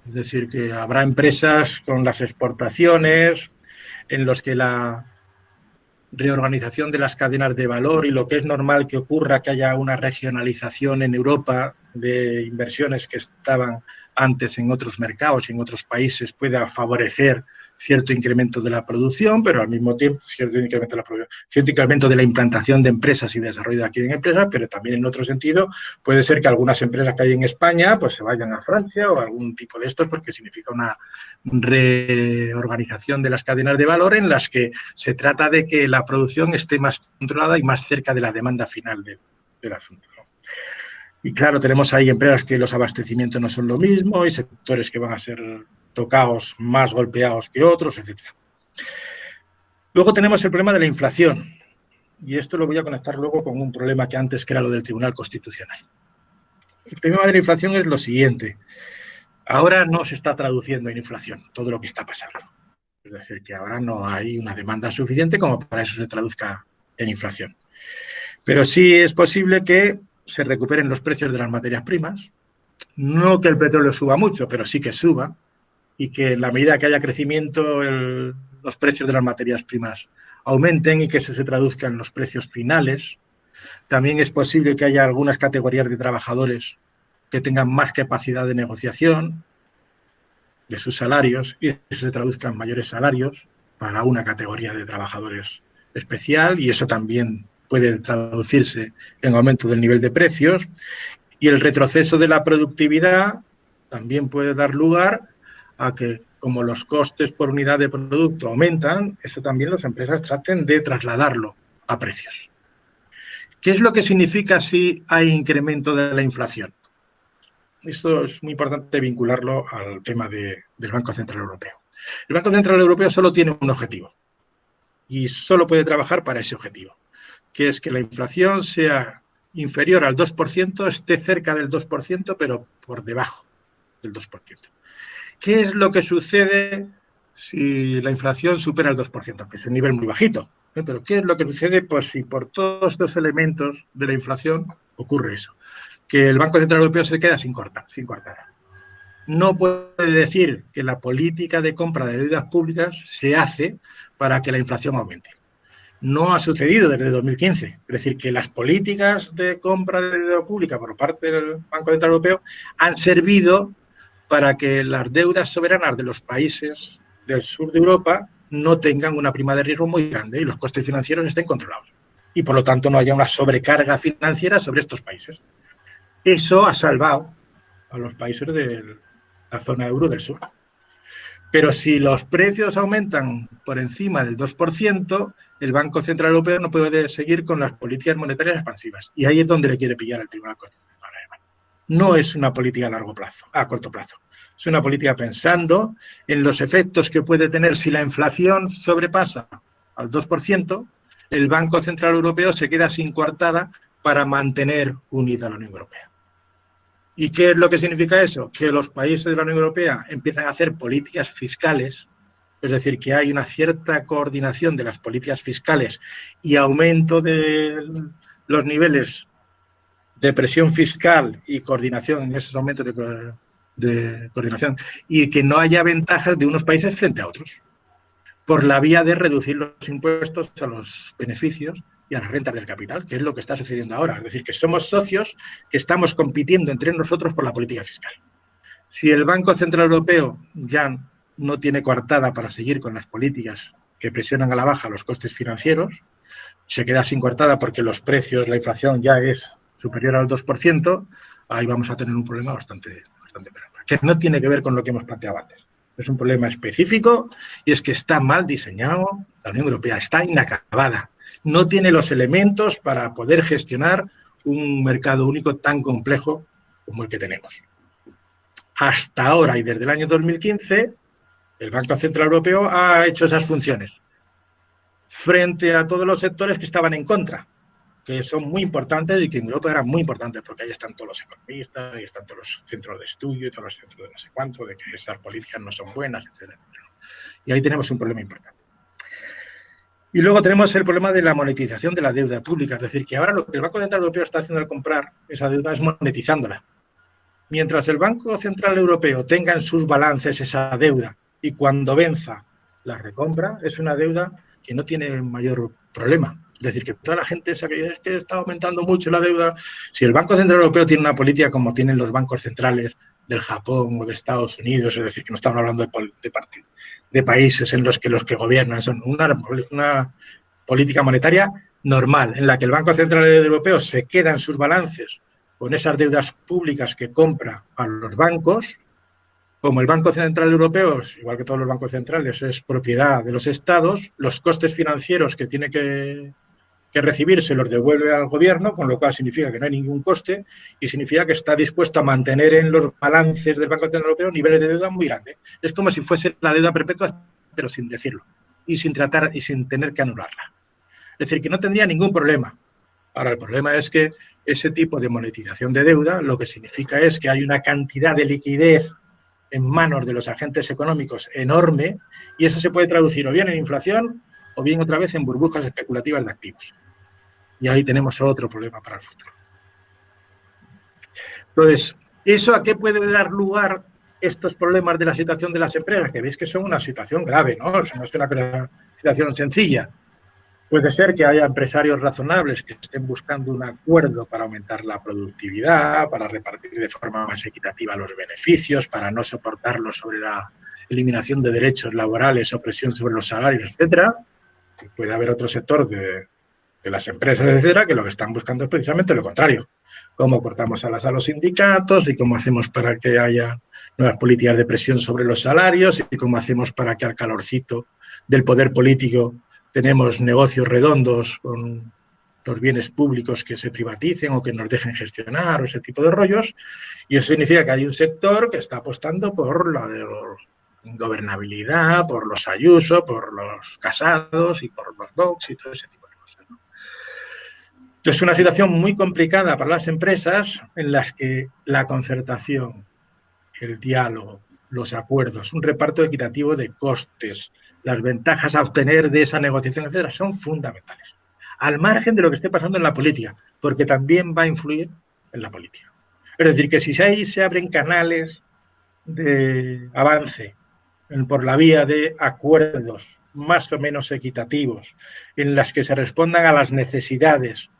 Speaker 2: es decir, que habrá empresas con las exportaciones en los que la reorganización de las cadenas de valor y lo que es normal que ocurra, que haya una regionalización en Europa de inversiones que estaban antes en otros mercados y en otros países, pueda favorecer cierto incremento de la producción, pero al mismo tiempo cierto incremento de la implantación de empresas y desarrollo de aquí en empresas, pero también en otro sentido puede ser que algunas empresas que hay en España pues se vayan a Francia o algún tipo de estos, porque significa una reorganización de las cadenas de valor en las que se trata de que la producción esté más controlada y más cerca de la demanda final del asunto, ¿no? Y claro, tenemos ahí empresas que los abastecimientos no son lo mismo y sectores que van a ser tocados, más golpeados que otros, etc. Luego tenemos el problema de la inflación. Y esto lo voy a conectar luego con un problema que antes, que era lo del Tribunal Constitucional. El problema de la inflación es lo siguiente. Ahora no se está traduciendo en inflación todo lo que está pasando. Es decir, que ahora no hay una demanda suficiente como para eso se traduzca en inflación. Pero sí es posible que se recuperen los precios de las materias primas. No que el petróleo suba mucho, pero sí que suba. Y que en la medida que haya crecimiento, los precios de las materias primas aumenten y que eso se traduzca en los precios finales. También es posible que haya algunas categorías de trabajadores que tengan más capacidad de negociación de sus salarios y eso se traduzca en mayores salarios para una categoría de trabajadores especial, y eso también puede traducirse en aumento del nivel de precios. Y el retroceso de la productividad también puede dar lugar a que, como los costes por unidad de producto aumentan, eso también las empresas traten de trasladarlo a precios. ¿Qué es lo que significa si hay incremento de la inflación? Esto es muy importante vincularlo al tema del Banco Central Europeo. El Banco Central Europeo solo tiene un objetivo y solo puede trabajar para ese objetivo, que es que la inflación sea inferior al 2%, esté cerca del 2%, pero por debajo del 2%. ¿Qué es lo que sucede si la inflación supera el 2%? Que es un nivel muy bajito, Pero ¿qué es lo que sucede? Pues si por todos estos elementos de la inflación ocurre eso, que el Banco Central Europeo se queda sin cortar. No puede decir que la política de compra de deudas públicas se hace para que la inflación aumente. No ha sucedido desde 2015. Es decir, que las políticas de compra de deuda pública por parte del Banco Central Europeo han servido para que las deudas soberanas de los países del sur de Europa no tengan una prima de riesgo muy grande y los costes financieros estén controlados. Y por lo tanto no haya una sobrecarga financiera sobre estos países. Eso ha salvado a los países de la zona euro del sur. Pero si los precios aumentan por encima del 2%, el Banco Central Europeo no puede seguir con las políticas monetarias expansivas. Y ahí es donde le quiere pillar el Tribunal Constitucional alemán. No es una política a corto plazo. Es una política pensando en los efectos que puede tener si la inflación sobrepasa al 2%, el Banco Central Europeo se queda sin coartada para mantener unida a la Unión Europea. ¿Y qué es lo que significa eso? Que los países de la Unión Europea empiezan a hacer políticas fiscales, es decir, que hay una cierta coordinación de las políticas fiscales y aumento de los niveles de presión fiscal y coordinación en esos aumentos de coordinación, y que no haya ventajas de unos países frente a otros, por la vía de reducir los impuestos a los beneficios y a las rentas del capital, que es lo que está sucediendo ahora. Es decir, que somos socios que estamos compitiendo entre nosotros por la política fiscal. Si el Banco Central Europeo ya no tiene coartada para seguir con las políticas que presionan a la baja los costes financieros, se queda sin coartada porque los precios, la inflación ya es superior al 2%, ahí vamos a tener un problema bastante grave, que no tiene que ver con lo que hemos planteado antes. Es un problema específico y es que está mal diseñado la Unión Europea, está inacabada. No tiene los elementos para poder gestionar un mercado único tan complejo como el que tenemos. Hasta ahora y desde el año 2015, el Banco Central Europeo ha hecho esas funciones frente a todos los sectores que estaban en contra, que son muy importantes y que en Europa eran muy importantes, porque ahí están todos los economistas, ahí están todos los centros de estudio, todos los centros de no sé cuánto, de que esas políticas no son buenas, etc. Y ahí tenemos un problema importante. Y luego tenemos el problema de la monetización de la deuda pública, es decir, que ahora lo que el Banco Central Europeo está haciendo al comprar esa deuda es monetizándola. Mientras el Banco Central Europeo tenga en sus balances esa deuda y cuando venza la recompra, es una deuda que no tiene mayor problema. Es decir, que toda la gente sabe que está aumentando mucho la deuda. Si el Banco Central Europeo tiene una política como tienen los bancos centrales del Japón o de Estados Unidos, es decir, que no estamos hablando de países en los que gobiernan, son una política monetaria normal, en la que el Banco Central Europeo se queda en sus balances con esas deudas públicas que compra a los bancos. Como el Banco Central Europeo, igual que todos los bancos centrales, es propiedad de los estados, los costes financieros que tiene que recibir se los devuelve al gobierno, con lo cual significa que no hay ningún coste y significa que está dispuesto a mantener en los balances del Banco Central Europeo niveles de deuda muy grandes. Es como si fuese la deuda perpetua, pero sin decirlo y sin tener que anularla. Es decir, que no tendría ningún problema. Ahora, el problema es que ese tipo de monetización de deuda lo que significa es que hay una cantidad de liquidez en manos de los agentes económicos enorme y eso se puede traducir o bien en inflación o bien otra vez en burbujas especulativas de activos. Y ahí tenemos otro problema para el futuro. Entonces, ¿eso a qué puede dar lugar estos problemas de la situación de las empresas? Que veis que son una situación grave, ¿no? O sea, no es una situación sencilla. Puede ser que haya empresarios razonables que estén buscando un acuerdo para aumentar la productividad, para repartir de forma más equitativa los beneficios, para no soportarlos sobre la eliminación de derechos laborales o presión sobre los salarios, etcétera. Puede haber otro sector de las empresas, etcétera, que lo que están buscando es precisamente lo contrario. Cómo cortamos alas a los sindicatos y cómo hacemos para que haya nuevas políticas de presión sobre los salarios y cómo hacemos para que al calorcito del poder político tenemos negocios redondos con los bienes públicos que se privaticen o que nos dejen gestionar o ese tipo de rollos. Y eso significa que hay un sector que está apostando por la gobernabilidad, por los Ayuso, por los Casados y por los Vox y todo ese tipo de cosas, ¿no? Entonces, es una situación muy complicada para las empresas en las que la concertación, el diálogo los acuerdos, un reparto equitativo de costes, las ventajas a obtener de esa negociación, etcétera, son fundamentales. Al margen de lo que esté pasando en la política, porque también va a influir en la política. Es decir, que si ahí se abren canales de avance por la vía de acuerdos más o menos equitativos, en las que se respondan a las necesidades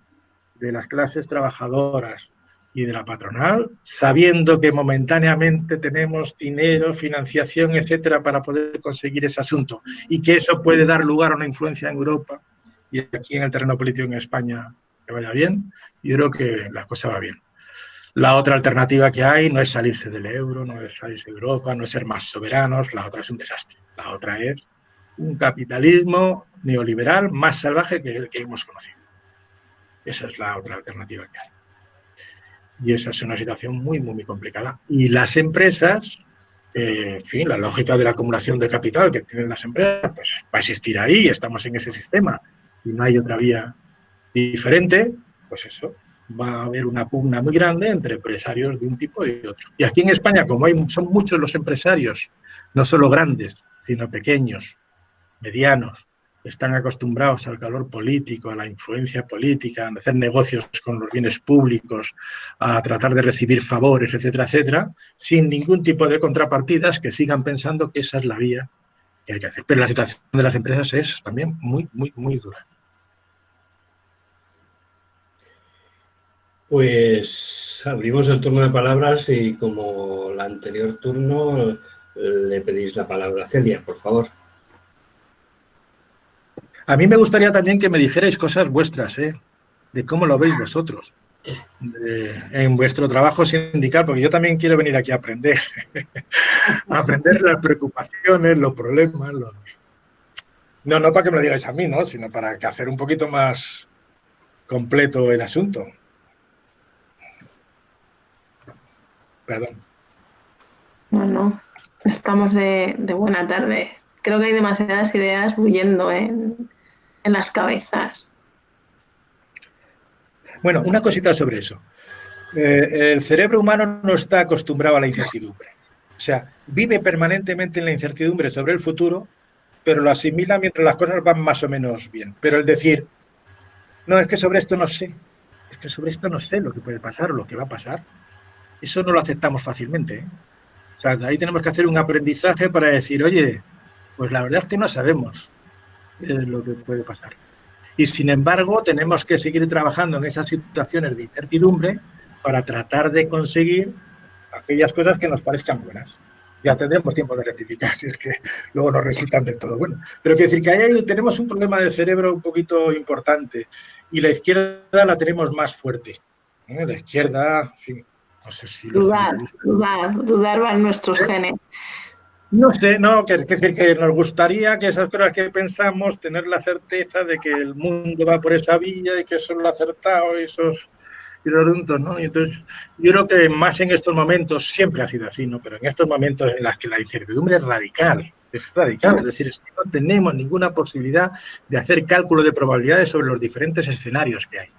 Speaker 2: de las clases trabajadoras y de la patronal, sabiendo que momentáneamente tenemos dinero, financiación, etcétera, para poder conseguir ese asunto, y que eso puede dar lugar a una influencia en Europa y aquí en el terreno político en España que vaya bien, y creo que la cosa va bien. La otra alternativa que hay no es salirse del euro, no es salirse de Europa, no es ser más soberanos, la otra es un desastre. La otra es un capitalismo neoliberal más salvaje que el que hemos conocido. Esa es la otra alternativa que hay. Y esa es una situación muy, muy, muy complicada. Y las empresas, en fin, la lógica de la acumulación de capital que tienen las empresas, pues va a existir ahí, estamos en ese sistema y no hay otra vía diferente, pues eso, va a haber una pugna muy grande entre empresarios de un tipo y otro. Y aquí en España, como son muchos los empresarios, no solo grandes, sino pequeños, medianos, están acostumbrados al calor político, a la influencia política, a hacer negocios con los bienes públicos, a tratar de recibir favores, etcétera, etcétera, sin ningún tipo de contrapartidas, que sigan pensando que esa es la vía que hay que hacer. Pero la situación de las empresas es también muy, muy, muy dura.
Speaker 1: Pues abrimos el turno de palabras y como el anterior turno le pedís la palabra a Celia, por favor.
Speaker 2: A mí me gustaría también que me dijerais cosas vuestras, de cómo lo veis vosotros en vuestro trabajo sindical, porque yo también quiero venir aquí a aprender, a aprender las preocupaciones, los problemas. No para que me lo digáis a mí, ¿no? Sino para hacer un poquito más completo el asunto. Perdón.
Speaker 3: Bueno, estamos de buena tarde. Creo que hay demasiadas ideas huyendo en las cabezas.
Speaker 2: Bueno, una cosita sobre eso. El cerebro humano no está acostumbrado a la incertidumbre. O sea, vive permanentemente en la incertidumbre sobre el futuro, pero lo asimila mientras las cosas van más o menos bien. Pero el decir, no, es que sobre esto no sé, es que sobre esto no sé lo que puede pasar o lo que va a pasar, eso no lo aceptamos fácilmente. O sea, ahí tenemos que hacer un aprendizaje para decir, oye, pues la verdad es que no sabemos lo que puede pasar. Y sin embargo, tenemos que seguir trabajando en esas situaciones de incertidumbre para tratar de conseguir aquellas cosas que nos parezcan buenas. Ya tendremos tiempo de rectificar si es que luego nos resultan del todo bueno. Pero quiero decir que ahí tenemos un problema del cerebro un poquito importante y la izquierda la tenemos más fuerte. La izquierda, en fin, no sé si...
Speaker 3: Dudar va en nuestros genes.
Speaker 2: No sé, no, que decir que nos gustaría que esas cosas que pensamos, tener la certeza de que el mundo va por esa vía y que eso es lo acertado y esos asuntos, ¿no? Y entonces, yo creo que más en estos momentos, siempre ha sido así, ¿no? Pero en estos momentos en los que la incertidumbre es radical, es decir, es que no tenemos ninguna posibilidad de hacer cálculo de probabilidades sobre los diferentes escenarios que hay.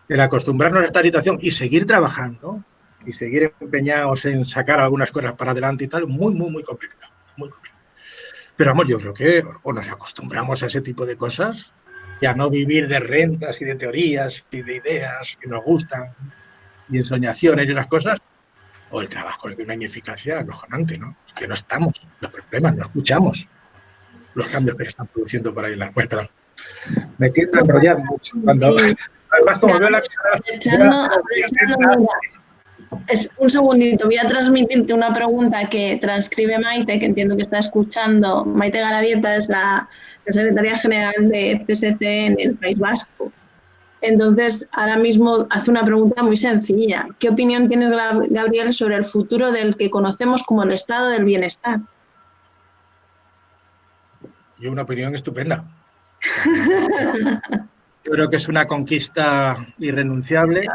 Speaker 2: El acostumbrarnos a esta situación y seguir trabajando, y seguir empeñados en sacar algunas cosas para adelante y tal, muy, muy, muy complicado. Muy complicado. Pero vamos, yo creo que o nos acostumbramos a ese tipo de cosas y a no vivir de rentas y de teorías y de ideas que nos gustan y ensoñaciones y esas cosas, o el trabajo es de una ineficacia acojonante, ¿no? Es que no estamos, los problemas, no escuchamos los cambios que se están produciendo por ahí en la puerta. Me tiendo a enrollar mucho. Cuando, además, como veo la
Speaker 3: un segundito, voy a transmitirte una pregunta que transcribe Maite, que entiendo que está escuchando. Maite Garavieta es la secretaria general de CSC en el País Vasco. Entonces, ahora mismo hace una pregunta muy sencilla. ¿Qué opinión tienes, Gabriel, sobre el futuro del que conocemos como el estado del bienestar?
Speaker 2: Yo una opinión estupenda. Yo creo que es una conquista irrenunciable.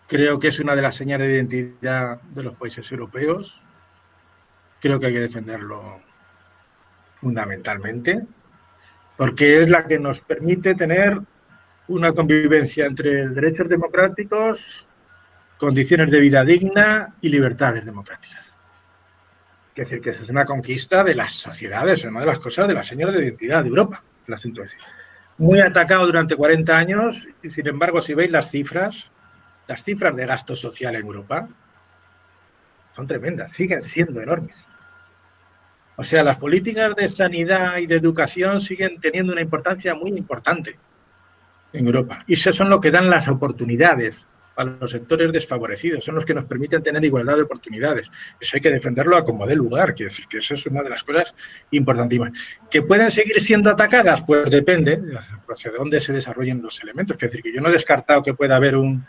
Speaker 2: Creo que es una de las señales de identidad de los países europeos. Creo que hay que defenderlo fundamentalmente, porque es la que nos permite tener una convivencia entre derechos democráticos, condiciones de vida digna y libertades democráticas. Es decir, que es una conquista de las sociedades, una de las cosas de las señas de identidad de Europa, el asunto es muy atacado durante 40 años y, sin embargo, si veis las cifras de gasto social en Europa son tremendas, siguen siendo enormes. O sea, las políticas de sanidad y de educación siguen teniendo una importancia muy importante en Europa. Y eso son lo que dan las oportunidades a los sectores desfavorecidos, son los que nos permiten tener igualdad de oportunidades. Eso hay que defenderlo a como dé lugar, quiero decir que eso es una de las cosas importantísimas. ¿Que pueden seguir siendo atacadas? Pues depende de dónde se desarrollen los elementos. Es decir, que yo no he descartado que pueda haber un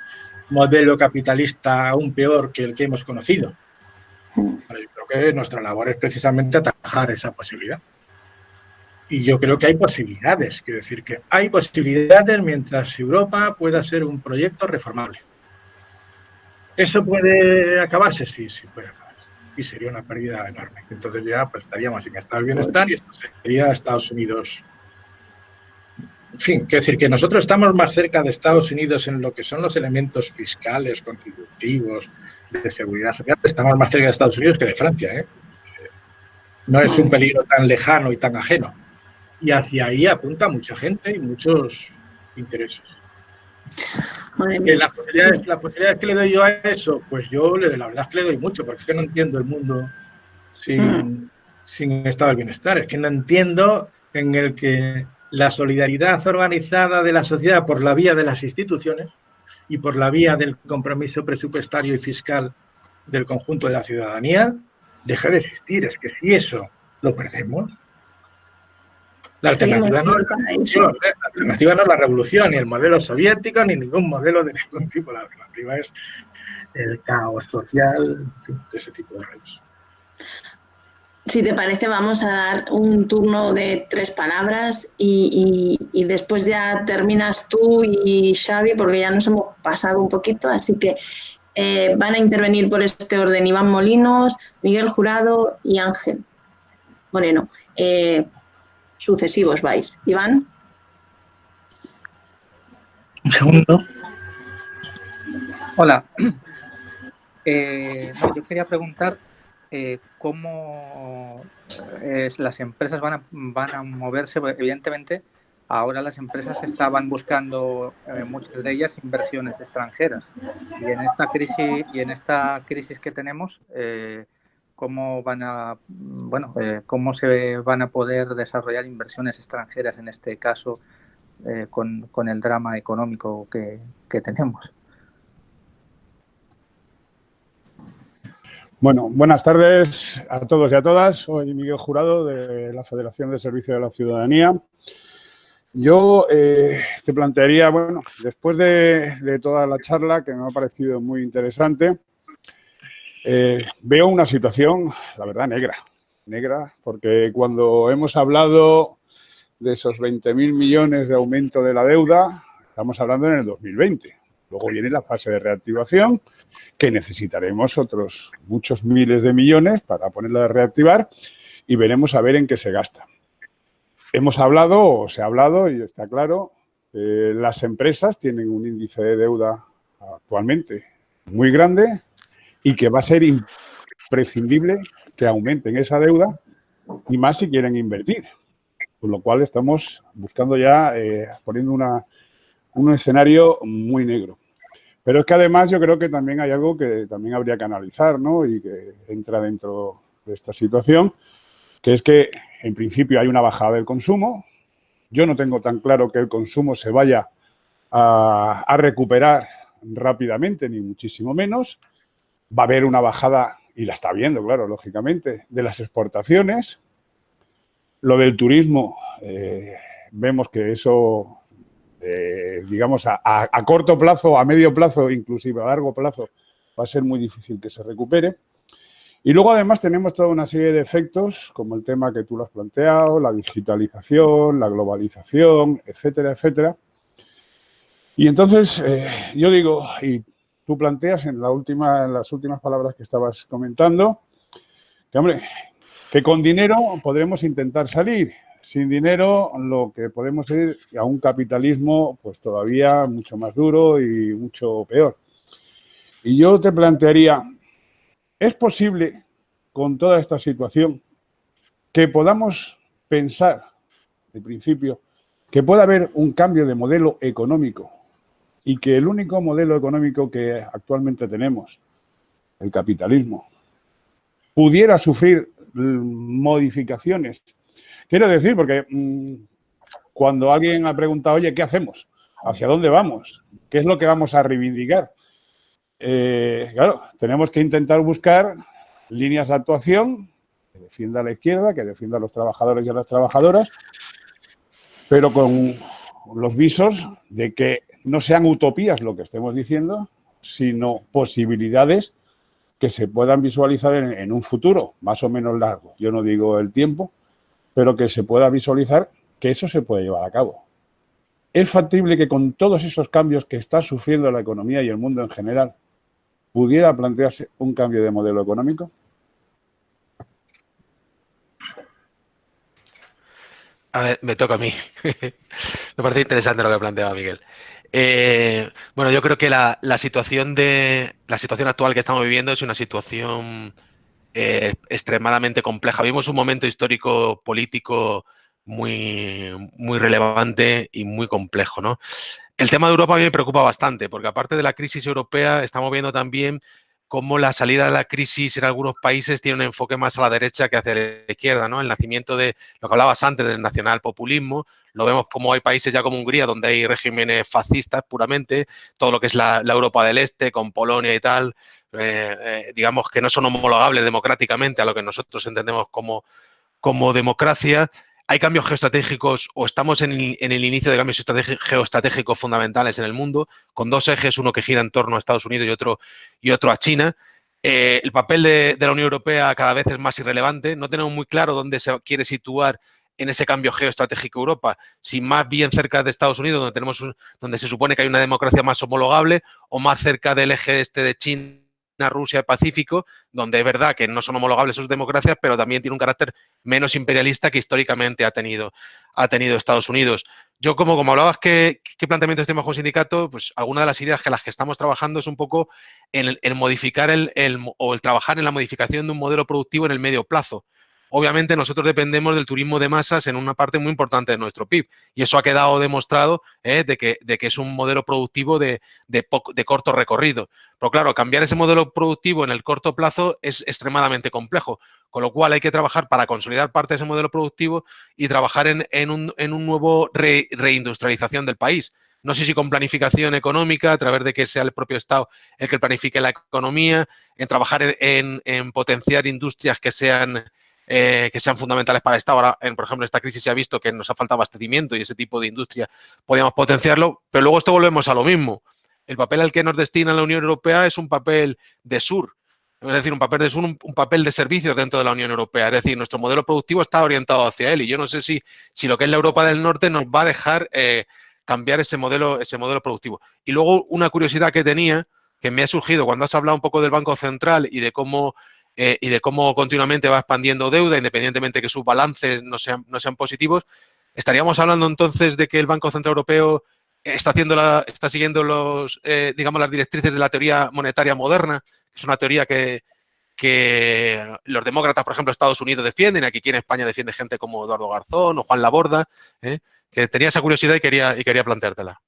Speaker 2: modelo capitalista aún peor que el que hemos conocido. Pero yo creo que nuestra labor es precisamente atajar esa posibilidad. Y yo creo que hay posibilidades, quiero decir que hay posibilidades mientras Europa pueda ser un proyecto reformable. ¿Eso puede acabarse? Sí, sí puede acabarse. Y sería una pérdida enorme. Entonces ya pues, estaríamos sin estado del bienestar y esto sería Estados Unidos. En fin, quiero decir que nosotros estamos más cerca de Estados Unidos en lo que son los elementos fiscales, contributivos, de seguridad social. Estamos más cerca de Estados Unidos que de Francia, ¿eh? No es un peligro tan lejano y tan ajeno. Y hacia ahí apunta mucha gente y muchos intereses. Las posibilidades que le doy yo a eso, pues yo la verdad es que le doy mucho, porque es que no entiendo el mundo sin estado del bienestar. Es que no entiendo en el que la solidaridad organizada de la sociedad por la vía de las instituciones y por la vía del compromiso presupuestario y fiscal del conjunto de la ciudadanía deje de existir. Es que si eso lo perdemos, la alternativa no es la revolución, ni el modelo soviético, ni ningún modelo de ningún tipo. La alternativa es el caos social, de ese tipo de redes.
Speaker 3: Si te parece, vamos a dar un turno de 3 palabras y después ya terminas tú y Xavi, porque ya nos hemos pasado un poquito, así que van a intervenir por este orden Iván Molinos, Miguel Jurado y Ángel Moreno. Sucesivos vais. Iván.
Speaker 2: Un segundo.
Speaker 5: Hola. Yo quería preguntar cómo las empresas van a moverse. Evidentemente, ahora las empresas estaban buscando, muchas de ellas, inversiones extranjeras. Y en esta crisis que tenemos, ¿cómo cómo se van a poder desarrollar inversiones extranjeras en este caso con el drama económico que tenemos?
Speaker 9: Bueno, buenas tardes a todos y a todas. Soy Miguel Jurado de la Federación de Servicio de la Ciudadanía. Yo te plantearía, bueno, después de toda la charla, que me ha parecido muy interesante, veo una situación, la verdad, negra, porque cuando hemos hablado de esos 20.000 millones de aumento de la deuda, estamos hablando en el 2020. Luego viene la fase de reactivación, que necesitaremos otros muchos miles de millones para ponerla a reactivar y veremos a ver en qué se gasta. Hemos hablado, o se ha hablado, y está claro, las empresas tienen un índice de deuda actualmente muy grande y que va a ser imprescindible que aumenten esa deuda y más si quieren invertir. Con lo cual estamos buscando ya, poniendo un escenario muy negro. Pero es que además yo creo que también hay algo que también habría que analizar, ¿no? Y que entra dentro de esta situación, que es que en principio hay una bajada del consumo. Yo no tengo tan claro que el consumo se vaya a recuperar rápidamente, ni muchísimo menos. Va a haber una bajada, y la está viendo, claro, lógicamente, de las exportaciones. Lo del turismo, vemos que eso, digamos, a corto plazo, a medio plazo, inclusive a largo plazo, va a ser muy difícil que se recupere. Y luego, además, tenemos toda una serie de efectos, como el tema que tú lo has planteado, la digitalización, la globalización, etcétera, etcétera. Y entonces, yo digo, y tú planteas en las últimas palabras que estabas comentando, que, hombre, que con dinero podremos intentar salir. Sin dinero lo que podemos ir a un capitalismo pues todavía mucho más duro y mucho peor. Y yo te plantearía, ¿es posible con toda esta situación que podamos pensar, de principio, que pueda haber un cambio de modelo económico y que el único modelo económico que actualmente tenemos, el capitalismo, pudiera sufrir modificaciones? Quiero decir, porque cuando alguien ha preguntado, oye, ¿qué hacemos? ¿Hacia dónde vamos? ¿Qué es lo que vamos a reivindicar? Claro, tenemos que intentar buscar líneas de actuación que defienda a la izquierda, que defienda a los trabajadores y a las trabajadoras, pero con los visos de que no sean utopías lo que estemos diciendo, sino posibilidades que se puedan visualizar en un futuro más o menos largo. Yo no digo el tiempo, pero que se pueda visualizar que eso se puede llevar a cabo. ¿Es factible que con todos esos cambios que está sufriendo la economía y el mundo en general pudiera plantearse un cambio de modelo económico?
Speaker 6: A ver, me toca a mí. Me parece interesante lo que planteaba Miguel. Bueno, yo creo que la situación actual que estamos viviendo es una situación extremadamente compleja. Vimos un momento histórico político muy relevante y muy complejo, ¿no? El tema de Europa a mí me preocupa bastante, porque aparte de la crisis europea, estamos viendo también cómo la salida de la crisis en algunos países tiene un enfoque más a la derecha que hacia la izquierda, ¿no? El nacimiento de lo que hablabas antes del nacionalpopulismo, lo vemos como hay países ya como Hungría, donde hay regímenes fascistas puramente, todo lo que es la Europa del Este, con Polonia y tal, digamos que no son homologables democráticamente a lo que nosotros entendemos como democracia. Hay cambios geoestratégicos, o estamos en el inicio de cambios geoestratégicos fundamentales en el mundo, con dos ejes, uno que gira en torno a Estados Unidos y otro a China. El papel de la Unión Europea cada vez es más irrelevante. No tenemos muy claro dónde se quiere situar en ese cambio geoestratégico Europa, si más bien cerca de Estados Unidos, donde se supone que hay una democracia más homologable, o más cerca del eje este de China, Rusia, Pacífico, donde es verdad que no son homologables sus democracias, pero también tiene un carácter menos imperialista que históricamente ha tenido Estados Unidos. Yo, como hablabas, ¿qué planteamientos tenemos como sindicato? Pues alguna de las ideas que las que estamos trabajando es un poco en modificar el trabajar en la modificación de un modelo productivo en el medio plazo. Obviamente nosotros dependemos del turismo de masas en una parte muy importante de nuestro PIB y eso ha quedado demostrado de que es un modelo productivo de corto recorrido. Pero claro, cambiar ese modelo productivo en el corto plazo es extremadamente complejo, con lo cual hay que trabajar para consolidar parte de ese modelo productivo y trabajar en un nuevo reindustrialización del país. No sé si con planificación económica, a través de que sea el propio Estado el que planifique la economía, en trabajar en potenciar industrias que sean fundamentales para el Estado. Ahora, por ejemplo, en esta crisis se ha visto que nos ha faltado abastecimiento y ese tipo de industria podríamos potenciarlo, pero luego esto volvemos a lo mismo. El papel al que nos destina la Unión Europea es un papel de sur, es decir, un papel de servicios dentro de la Unión Europea. Es decir, nuestro modelo productivo está orientado hacia él y yo no sé si lo que es la Europa del Norte nos va a dejar cambiar ese modelo productivo. Y luego una curiosidad que tenía, que me ha surgido cuando has hablado un poco del Banco Central y de cómo continuamente va expandiendo deuda, independientemente de que sus balances no sean positivos, estaríamos hablando entonces de que el Banco Central Europeo está siguiendo las directrices de la teoría monetaria moderna, que es una teoría que los demócratas, por ejemplo, Estados Unidos defienden, aquí en España defiende gente como Eduardo Garzón o Juan Laborda, que tenía esa curiosidad y quería planteártela.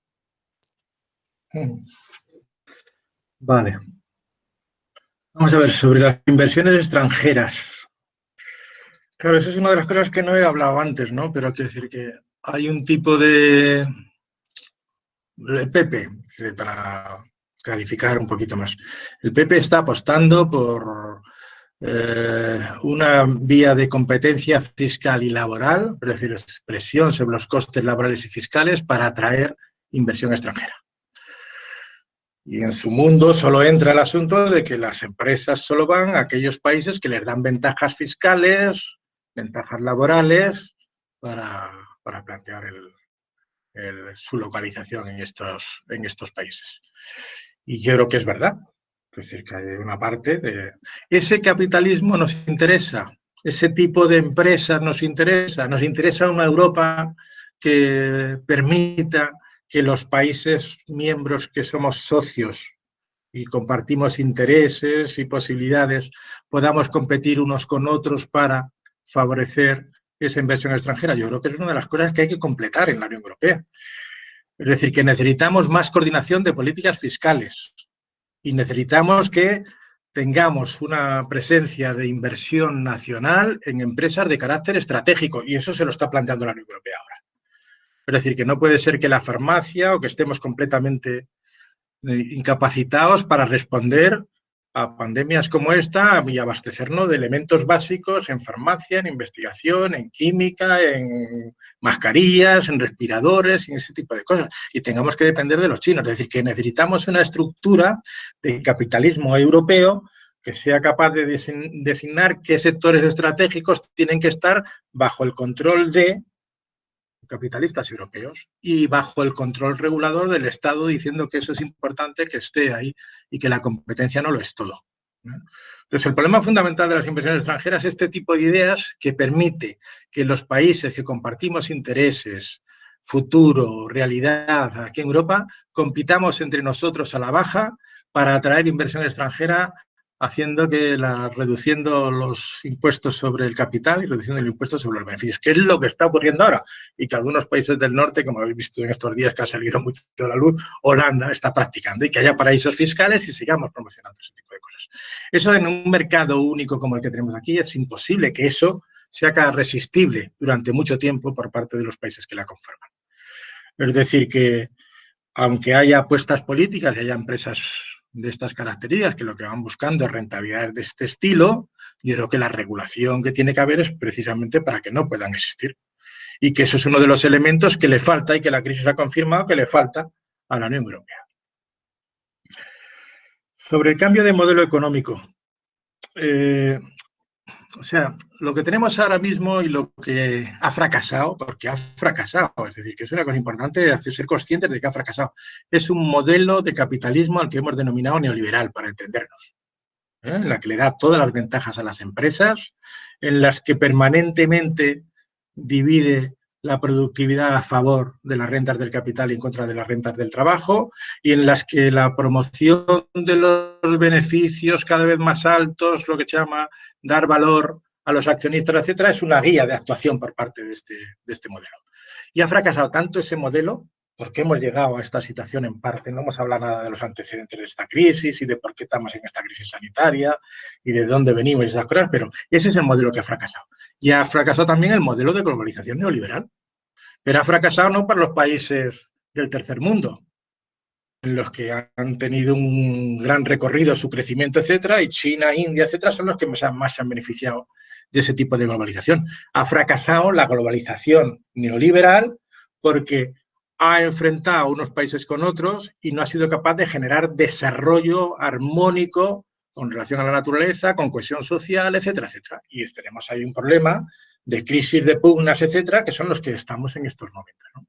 Speaker 2: Vale. Vamos a ver, sobre las inversiones extranjeras. Claro, eso es una de las cosas que no he hablado antes, ¿no? Pero quiero decir que hay un tipo de... El PP, para clarificar un poquito más. El PP está apostando por una vía de competencia fiscal y laboral, es decir, presión sobre los costes laborales y fiscales para atraer inversión extranjera. Y en su mundo solo entra el asunto de que las empresas solo van a aquellos países que les dan ventajas fiscales, ventajas laborales, para plantear su localización en estos países. Y yo creo que es verdad. Es decir, que hay una parte de... Ese capitalismo nos interesa, ese tipo de empresas nos interesa una Europa que permita que los países miembros que somos socios y compartimos intereses y posibilidades, podamos competir unos con otros para favorecer esa inversión extranjera. Yo creo que es una de las cosas que hay que completar en la Unión Europea. Es decir, que necesitamos más coordinación de políticas fiscales y necesitamos que tengamos una presencia de inversión nacional en empresas de carácter estratégico, y eso se lo está planteando la Unión Europea ahora. Es decir, que no puede ser que la farmacia o que estemos completamente incapacitados para responder a pandemias como esta y abastecernos de elementos básicos en farmacia, en investigación, en química, en mascarillas, en respiradores, en ese tipo de cosas. Y tengamos que depender de los chinos. Es decir, que necesitamos una estructura de capitalismo europeo que sea capaz de designar qué sectores estratégicos tienen que estar bajo el control de capitalistas europeos y bajo el control regulador del Estado, diciendo que eso es importante que esté ahí y que la competencia no lo es todo. Entonces, el problema fundamental de las inversiones extranjeras es este tipo de ideas que permite que los países que compartimos intereses, futuro, realidad aquí en Europa, compitamos entre nosotros a la baja para atraer inversión extranjera, reduciendo los impuestos sobre el capital y reduciendo el impuesto sobre los beneficios, que es lo que está ocurriendo ahora y que algunos países del norte, como habéis visto en estos días que ha salido mucho a la luz, Holanda está practicando, y que haya paraísos fiscales y sigamos promocionando ese tipo de cosas. Eso en un mercado único como el que tenemos aquí es imposible que eso sea resistible durante mucho tiempo por parte de los países que la conforman. Es decir, que aunque haya apuestas políticas y haya empresas de estas características que lo que van buscando es rentabilidad de este estilo, yo creo que la regulación que tiene que haber es precisamente para que no puedan existir. Y que eso es uno de los elementos que le falta y que la crisis ha confirmado que le falta a la Unión Europea. Sobre el cambio de modelo económico. O sea, lo que tenemos ahora mismo y lo que ha fracasado, porque ha fracasado, es decir, que es una cosa importante ser conscientes de que ha fracasado, es un modelo de capitalismo al que hemos denominado neoliberal, para entendernos, en la que le da todas las ventajas a las empresas, en las que permanentemente divide la productividad a favor de las rentas del capital y en contra de las rentas del trabajo, y en las que la promoción de los beneficios cada vez más altos, lo que se llama dar valor a los accionistas, etcétera, es una guía de actuación por parte de este modelo. Y ha fracasado tanto ese modelo, porque hemos llegado a esta situación en parte, no hemos hablado nada de los antecedentes de esta crisis y de por qué estamos en esta crisis sanitaria y de dónde venimos y esas cosas, pero ese es el modelo que ha fracasado. Y ha fracasado también el modelo de globalización neoliberal, pero ha fracasado no para los países del tercer mundo, en los que han tenido un gran recorrido, su crecimiento, etcétera, y China, India, etcétera, son los que más se han beneficiado de ese tipo de globalización. Ha fracasado la globalización neoliberal porque ha enfrentado a unos países con otros y no ha sido capaz de generar desarrollo armónico con relación a la naturaleza, con cohesión social, etcétera, etcétera. Y tenemos ahí un problema de crisis, de pugnas, etcétera, que son los que estamos en estos momentos, ¿no?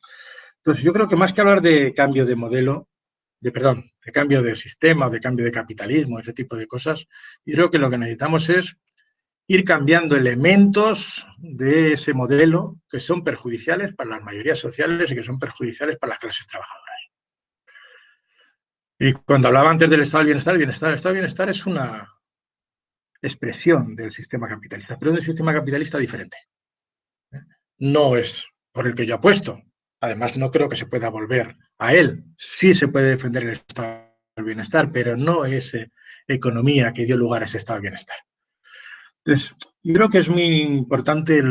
Speaker 2: Entonces, yo creo que más que hablar de cambio de modelo, de cambio de sistema o de cambio de capitalismo, ese tipo de cosas, yo creo que lo que necesitamos es ir cambiando elementos de ese modelo que son perjudiciales para las mayorías sociales y que son perjudiciales para las clases trabajadoras. Y cuando hablaba antes del estado del bienestar, el estado del bienestar es una expresión del sistema capitalista, pero es un sistema capitalista diferente. No es por el que yo apuesto. Además, no creo que se pueda volver a él. Sí se puede defender el estado del bienestar, pero no es economía que dio lugar a ese estado del bienestar. Entonces, yo creo que es muy importante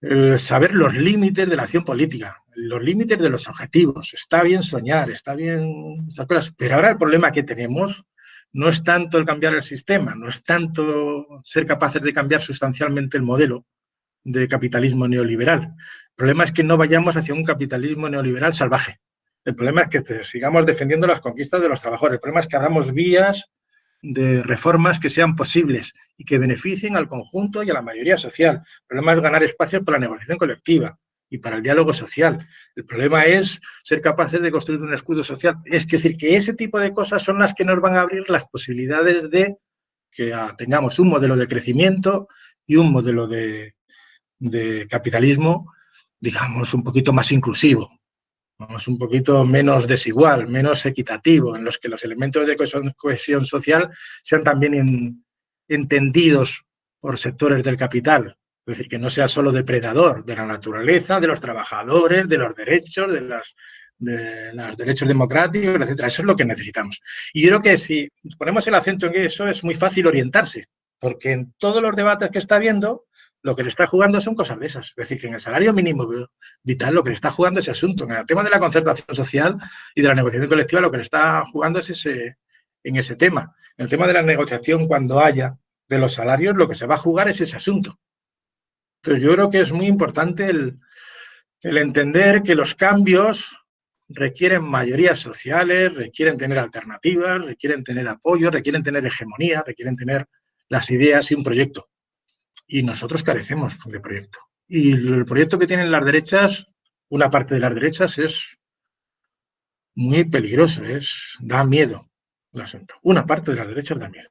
Speaker 2: el saber los límites de la acción política, los límites de los objetivos. Está bien soñar, está bien estas cosas, pero ahora el problema que tenemos no es tanto el cambiar el sistema, no es tanto ser capaces de cambiar sustancialmente el modelo de capitalismo neoliberal. El problema es que no vayamos hacia un capitalismo neoliberal salvaje. El problema es que sigamos defendiendo las conquistas de los trabajadores. El problema es que hagamos vías de reformas que sean posibles y que beneficien al conjunto y a la mayoría social. El problema es ganar espacios para la negociación colectiva y para el diálogo social. El problema es ser capaces de construir un escudo social. Es decir, que ese tipo de cosas son las que nos van a abrir las posibilidades de que tengamos un modelo de crecimiento y un modelo de capitalismo, digamos, un poquito más inclusivo. Vamos un poquito menos desigual, menos equitativo, en los que los elementos de cohesión social sean también entendidos por sectores del capital. Es decir, que no sea solo depredador de la naturaleza, de los trabajadores, de los derechos, de los derechos democráticos, etcétera. Eso es lo que necesitamos. Y yo creo que si ponemos el acento en eso es muy fácil orientarse, porque en todos los debates que está habiendo, lo que le está jugando son cosas de esas. Es decir, que en el salario mínimo vital lo que le está jugando es ese asunto. En el tema de la concertación social y de la negociación colectiva lo que le está jugando es en ese tema. En el tema de la negociación, cuando haya de los salarios, lo que se va a jugar es ese asunto. Entonces yo creo que es muy importante el entender que los cambios requieren mayorías sociales, requieren tener alternativas, requieren tener apoyo, requieren tener hegemonía, requieren tener las ideas y un proyecto. Y nosotros carecemos de proyecto. Y el proyecto que tienen las derechas, una parte de las derechas, es muy peligroso, da miedo el asunto. Una parte de las derechas da miedo.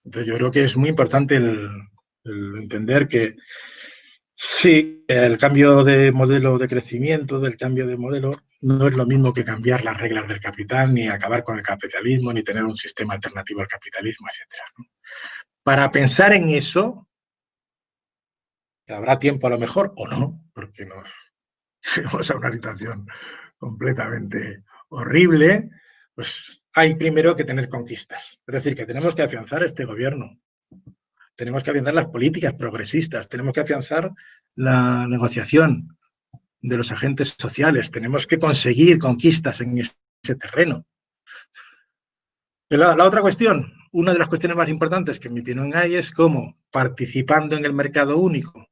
Speaker 2: Entonces yo creo que es muy importante el entender que sí, el cambio de modelo de crecimiento, del cambio de modelo, no es lo mismo que cambiar las reglas del capital, ni acabar con el capitalismo, ni tener un sistema alternativo al capitalismo, etcétera, ¿no? Para pensar en eso, que habrá tiempo a lo mejor, o no, porque nos llegamos a una situación completamente horrible, pues hay primero que tener conquistas. Es decir, que tenemos que afianzar este gobierno, tenemos que afianzar las políticas progresistas, tenemos que afianzar la negociación de los agentes sociales, tenemos que conseguir conquistas en ese terreno. La otra cuestión, una de las cuestiones más importantes que en mi opinión hay es cómo, participando en el mercado único,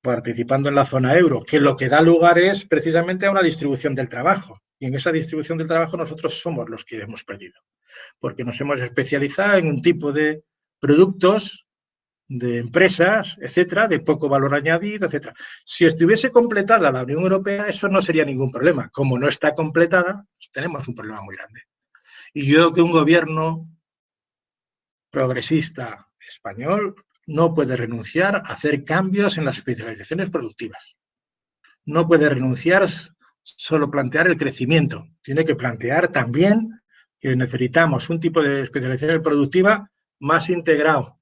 Speaker 2: participando en la zona euro, que lo que da lugar es precisamente a una distribución del trabajo. Y en esa distribución del trabajo nosotros somos los que hemos perdido, porque nos hemos especializado en un tipo de productos, de empresas, etcétera, de poco valor añadido, etcétera. Si estuviese completada la Unión Europea, eso no sería ningún problema. Como no está completada, pues tenemos un problema muy grande. Y yo creo que un gobierno progresista español no puede renunciar a hacer cambios en las especializaciones productivas. No puede renunciar solo plantear el crecimiento. Tiene que plantear también que necesitamos un tipo de especialización productiva más integrado,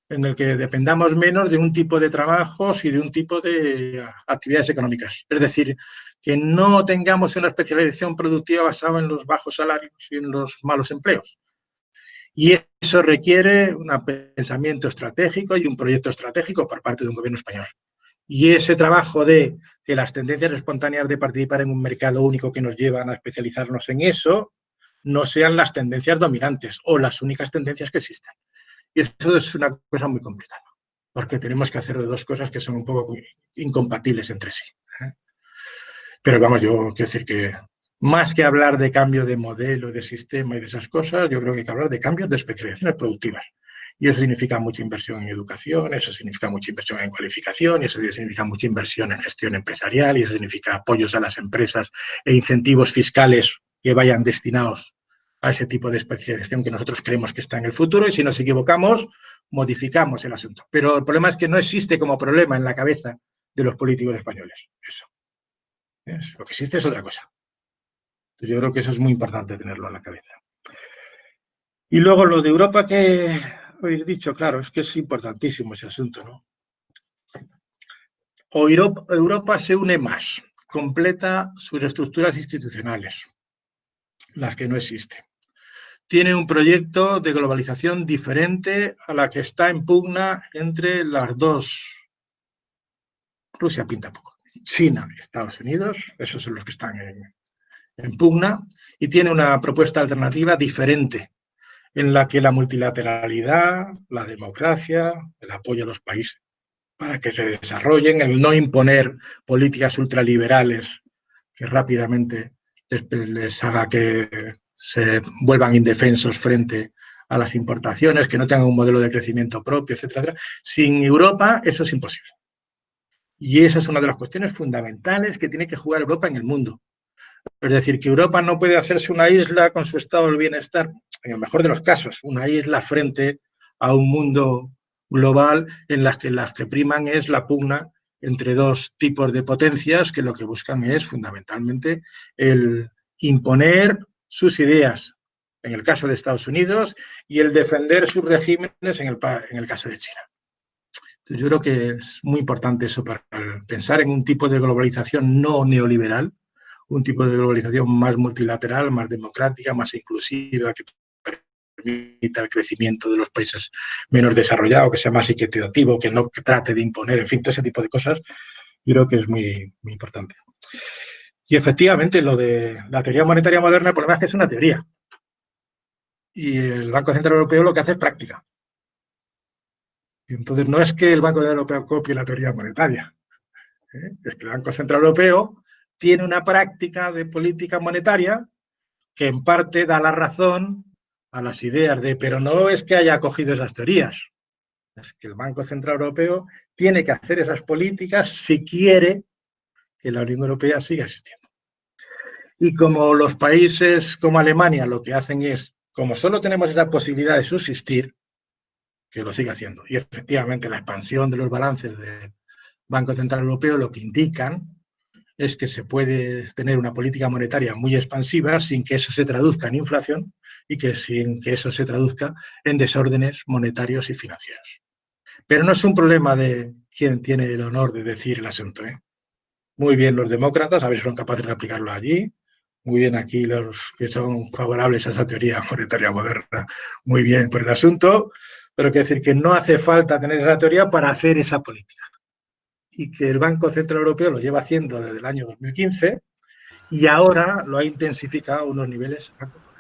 Speaker 2: en el que dependamos menos de un tipo de trabajos y de un tipo de actividades económicas. Es decir, que no tengamos una especialización productiva basada en los bajos salarios y en los malos empleos. Y eso requiere un pensamiento estratégico y un proyecto estratégico por parte de un gobierno español. Y ese trabajo de que las tendencias espontáneas de participar en un mercado único que nos llevan a especializarnos en eso no sean las tendencias dominantes o las únicas tendencias que existen. Y eso es una cosa muy complicada, porque tenemos que hacer dos cosas que son un poco incompatibles entre sí. Pero vamos, yo quiero decir que más que hablar de cambio de modelo, de sistema y de esas cosas, yo creo que hay que hablar de cambios de especializaciones productivas. Y eso significa mucha inversión en educación, eso significa mucha inversión en cualificación, y eso significa mucha inversión en gestión empresarial, y eso significa apoyos a las empresas e incentivos fiscales que vayan destinados a ese tipo de especialización que nosotros creemos que está en el futuro, y si nos equivocamos, modificamos el asunto. Pero el problema es que no existe como problema en la cabeza de los políticos españoles. Eso. Lo que existe es otra cosa. Entonces yo creo que eso es muy importante tenerlo en la cabeza. Y luego lo de Europa que habéis dicho, claro, es que es importantísimo ese asunto, ¿no? Europa se une más, completa sus estructuras institucionales, las que no existen. Tiene un proyecto de globalización diferente a la que está en pugna entre las dos. Rusia pinta poco. China y Estados Unidos, esos son los que están en pugna, y tiene una propuesta alternativa diferente, en la que la multilateralidad, la democracia, el apoyo a los países para que se desarrollen, el no imponer políticas ultraliberales que rápidamente les haga que se vuelvan indefensos frente a las importaciones, que no tengan un modelo de crecimiento propio, etcétera. Sin Europa eso es imposible. Y esa es una de las cuestiones fundamentales que tiene que jugar Europa en el mundo. Es decir, que Europa no puede hacerse una isla con su estado del bienestar, en el mejor de los casos, una isla frente a un mundo global en las que priman es la pugna entre dos tipos de potencias que lo que buscan es fundamentalmente el imponer sus ideas, en el caso de Estados Unidos, y el defender sus regímenes en el caso de China. Entonces, yo creo que es muy importante eso para pensar en un tipo de globalización no neoliberal, un tipo de globalización más multilateral, más democrática, más inclusiva, que permita el crecimiento de los países menos desarrollados, que sea más equitativo, que no trate de imponer, en fin, todo ese tipo de cosas, yo creo que es muy, muy importante. Y efectivamente, lo de la teoría monetaria moderna, el problema es que es una teoría. Y el Banco Central Europeo lo que hace es práctica. Y entonces no es que el Banco Central Europeo copie la teoría monetaria, es que el Banco Central Europeo tiene una práctica de política monetaria que en parte da la razón a las ideas de, pero no es que haya cogido esas teorías, es que el Banco Central Europeo tiene que hacer esas políticas si quiere que la Unión Europea siga existiendo. Y como los países como Alemania lo que hacen es, como solo tenemos esa posibilidad de subsistir, que lo siga haciendo. Y efectivamente la expansión de los balances del Banco Central Europeo lo que indican es que se puede tener una política monetaria muy expansiva sin que eso se traduzca en inflación y que sin que eso se traduzca en desórdenes monetarios y financieros. Pero no es un problema de quién tiene el honor de decir el asunto, ¿eh? Muy bien los demócratas, a ver si son capaces de aplicarlo allí. Muy bien aquí los que son favorables a esa teoría monetaria moderna. Muy bien por el asunto, pero quiero decir que no hace falta tener esa teoría para hacer esa política. Y que el Banco Central Europeo lo lleva haciendo desde el año 2015 y ahora lo ha intensificado a unos niveles acojonantes.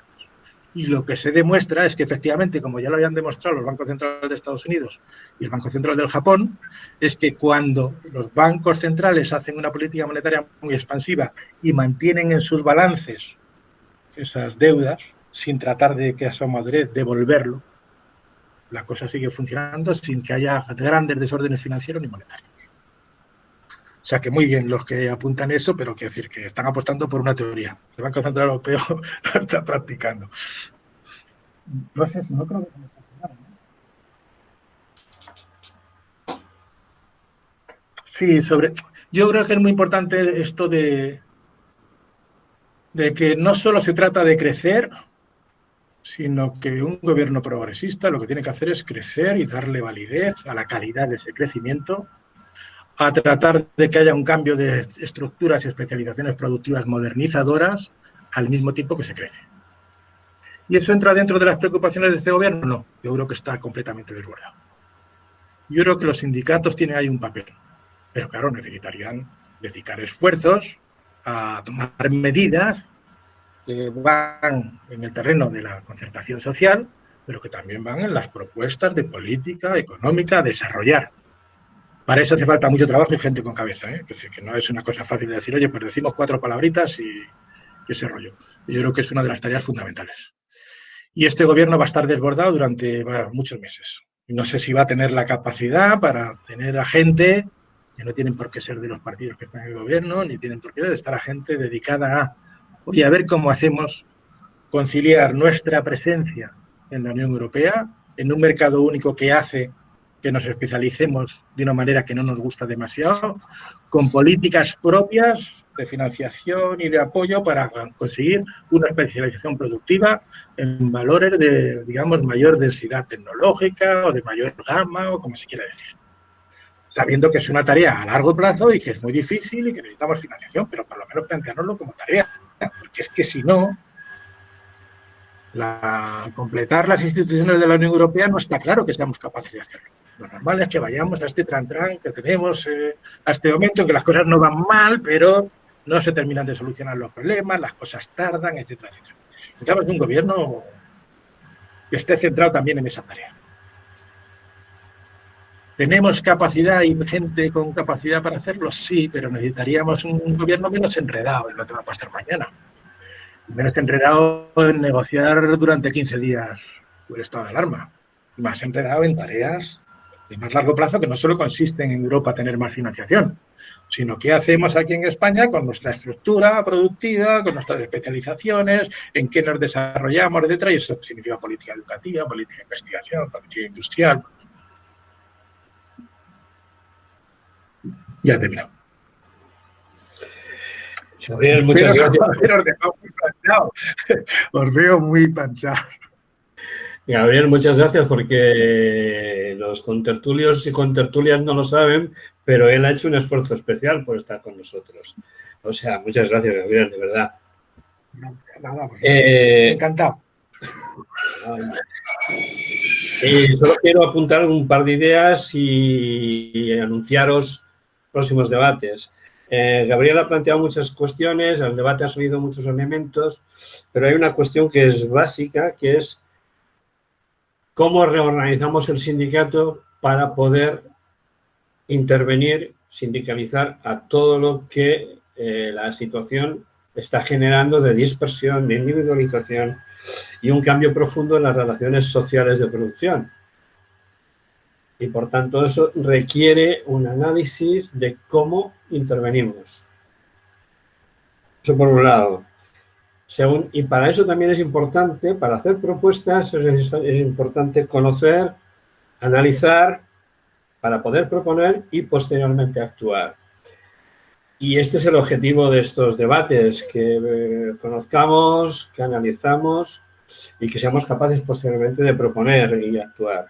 Speaker 2: Y lo que se demuestra es que efectivamente, como ya lo habían demostrado los bancos centrales de Estados Unidos y el Banco Central del Japón, es que cuando los bancos centrales hacen una política monetaria muy expansiva y mantienen en sus balances esas deudas sin tratar de que a su madurez devolverlo, la cosa sigue funcionando sin que haya grandes desórdenes financieros ni monetarios. O sea que muy bien los que apuntan eso, pero quiero decir que están apostando por una teoría. El Banco Central Europeo lo está practicando. No sé, no creo que se me está quedando, ¿no? Sí, yo creo que es muy importante esto de que no solo se trata de crecer, sino que un gobierno progresista lo que tiene que hacer es crecer y darle validez a la calidad de ese crecimiento, a tratar de que haya un cambio de estructuras y especializaciones productivas modernizadoras al mismo tiempo que se crece. ¿Y eso entra dentro de las preocupaciones de este gobierno? No, yo creo que está completamente desbordado. Yo creo que los sindicatos tienen ahí un papel, pero claro, necesitarían dedicar esfuerzos a tomar medidas que van en el terreno de la concertación social, pero que también van en las propuestas de política económica a desarrollar. Para eso hace falta mucho trabajo y gente con cabeza, ¿eh? Que no es una cosa fácil de decir, oye, pues decimos 4 palabritas y ese rollo. Yo creo que es una de las tareas fundamentales. Y este gobierno va a estar desbordado durante muchos meses. No sé si va a tener la capacidad para tener a gente que no tienen por qué ser de los partidos que están en el gobierno, ni tienen por qué estar a gente dedicada a, oye, a ver cómo hacemos conciliar nuestra presencia en la Unión Europea, en un mercado único que hace que nos especialicemos de una manera que no nos gusta demasiado, con políticas propias de financiación y de apoyo para conseguir una especialización productiva en valores de, digamos, mayor densidad tecnológica o de mayor gama o como se quiera decir. Sabiendo que es una tarea a largo plazo y que es muy difícil y que necesitamos financiación, pero por lo menos planteárnoslo como tarea, porque es que si no, completar las instituciones de la Unión Europea no está claro que seamos capaces de hacerlo. Lo normal es que vayamos a este tran-tran que tenemos a este momento en que las cosas no van mal, pero no se terminan de solucionar los problemas, las cosas tardan, etcétera, etcétera. Necesitamos un gobierno que esté centrado también en esa tarea. ¿Tenemos capacidad y gente con capacidad para hacerlo? Sí, pero necesitaríamos un gobierno menos enredado en lo que va a pasar mañana. Menos enredado en negociar durante 15 días el estado de alarma. Más enredado en tareas de más largo plazo que no solo consisten en Europa tener más financiación, sino qué hacemos aquí en España con nuestra estructura productiva, con nuestras especializaciones, en qué nos desarrollamos, etcétera. Y eso significa política educativa, política de investigación, política industrial. Ya te veo.
Speaker 1: Gabriel, muchas gracias.
Speaker 2: Os veo muy planchados.
Speaker 1: Gabriel, muchas gracias porque los contertulios y contertulias no lo saben, pero él ha hecho un esfuerzo especial por estar con nosotros. O sea, muchas gracias, Gabriel, de verdad.
Speaker 2: Nada, pues, encantado.
Speaker 1: Solo quiero apuntar un par de ideas y anunciaros próximos debates. Gabriel ha planteado muchas cuestiones, al debate ha salido muchos elementos, pero hay una cuestión que es básica, que es cómo reorganizamos el sindicato para poder intervenir, sindicalizar a todo lo que la situación está generando de dispersión, de individualización y un cambio profundo en las relaciones sociales de producción. Y, por tanto, eso requiere un análisis de cómo intervenimos. Eso por un lado. Y para eso también es importante, para hacer propuestas, es importante conocer, analizar, para poder proponer y posteriormente actuar. Y este es el objetivo de estos debates, que conozcamos, que analicemos y que seamos capaces posteriormente de proponer y actuar.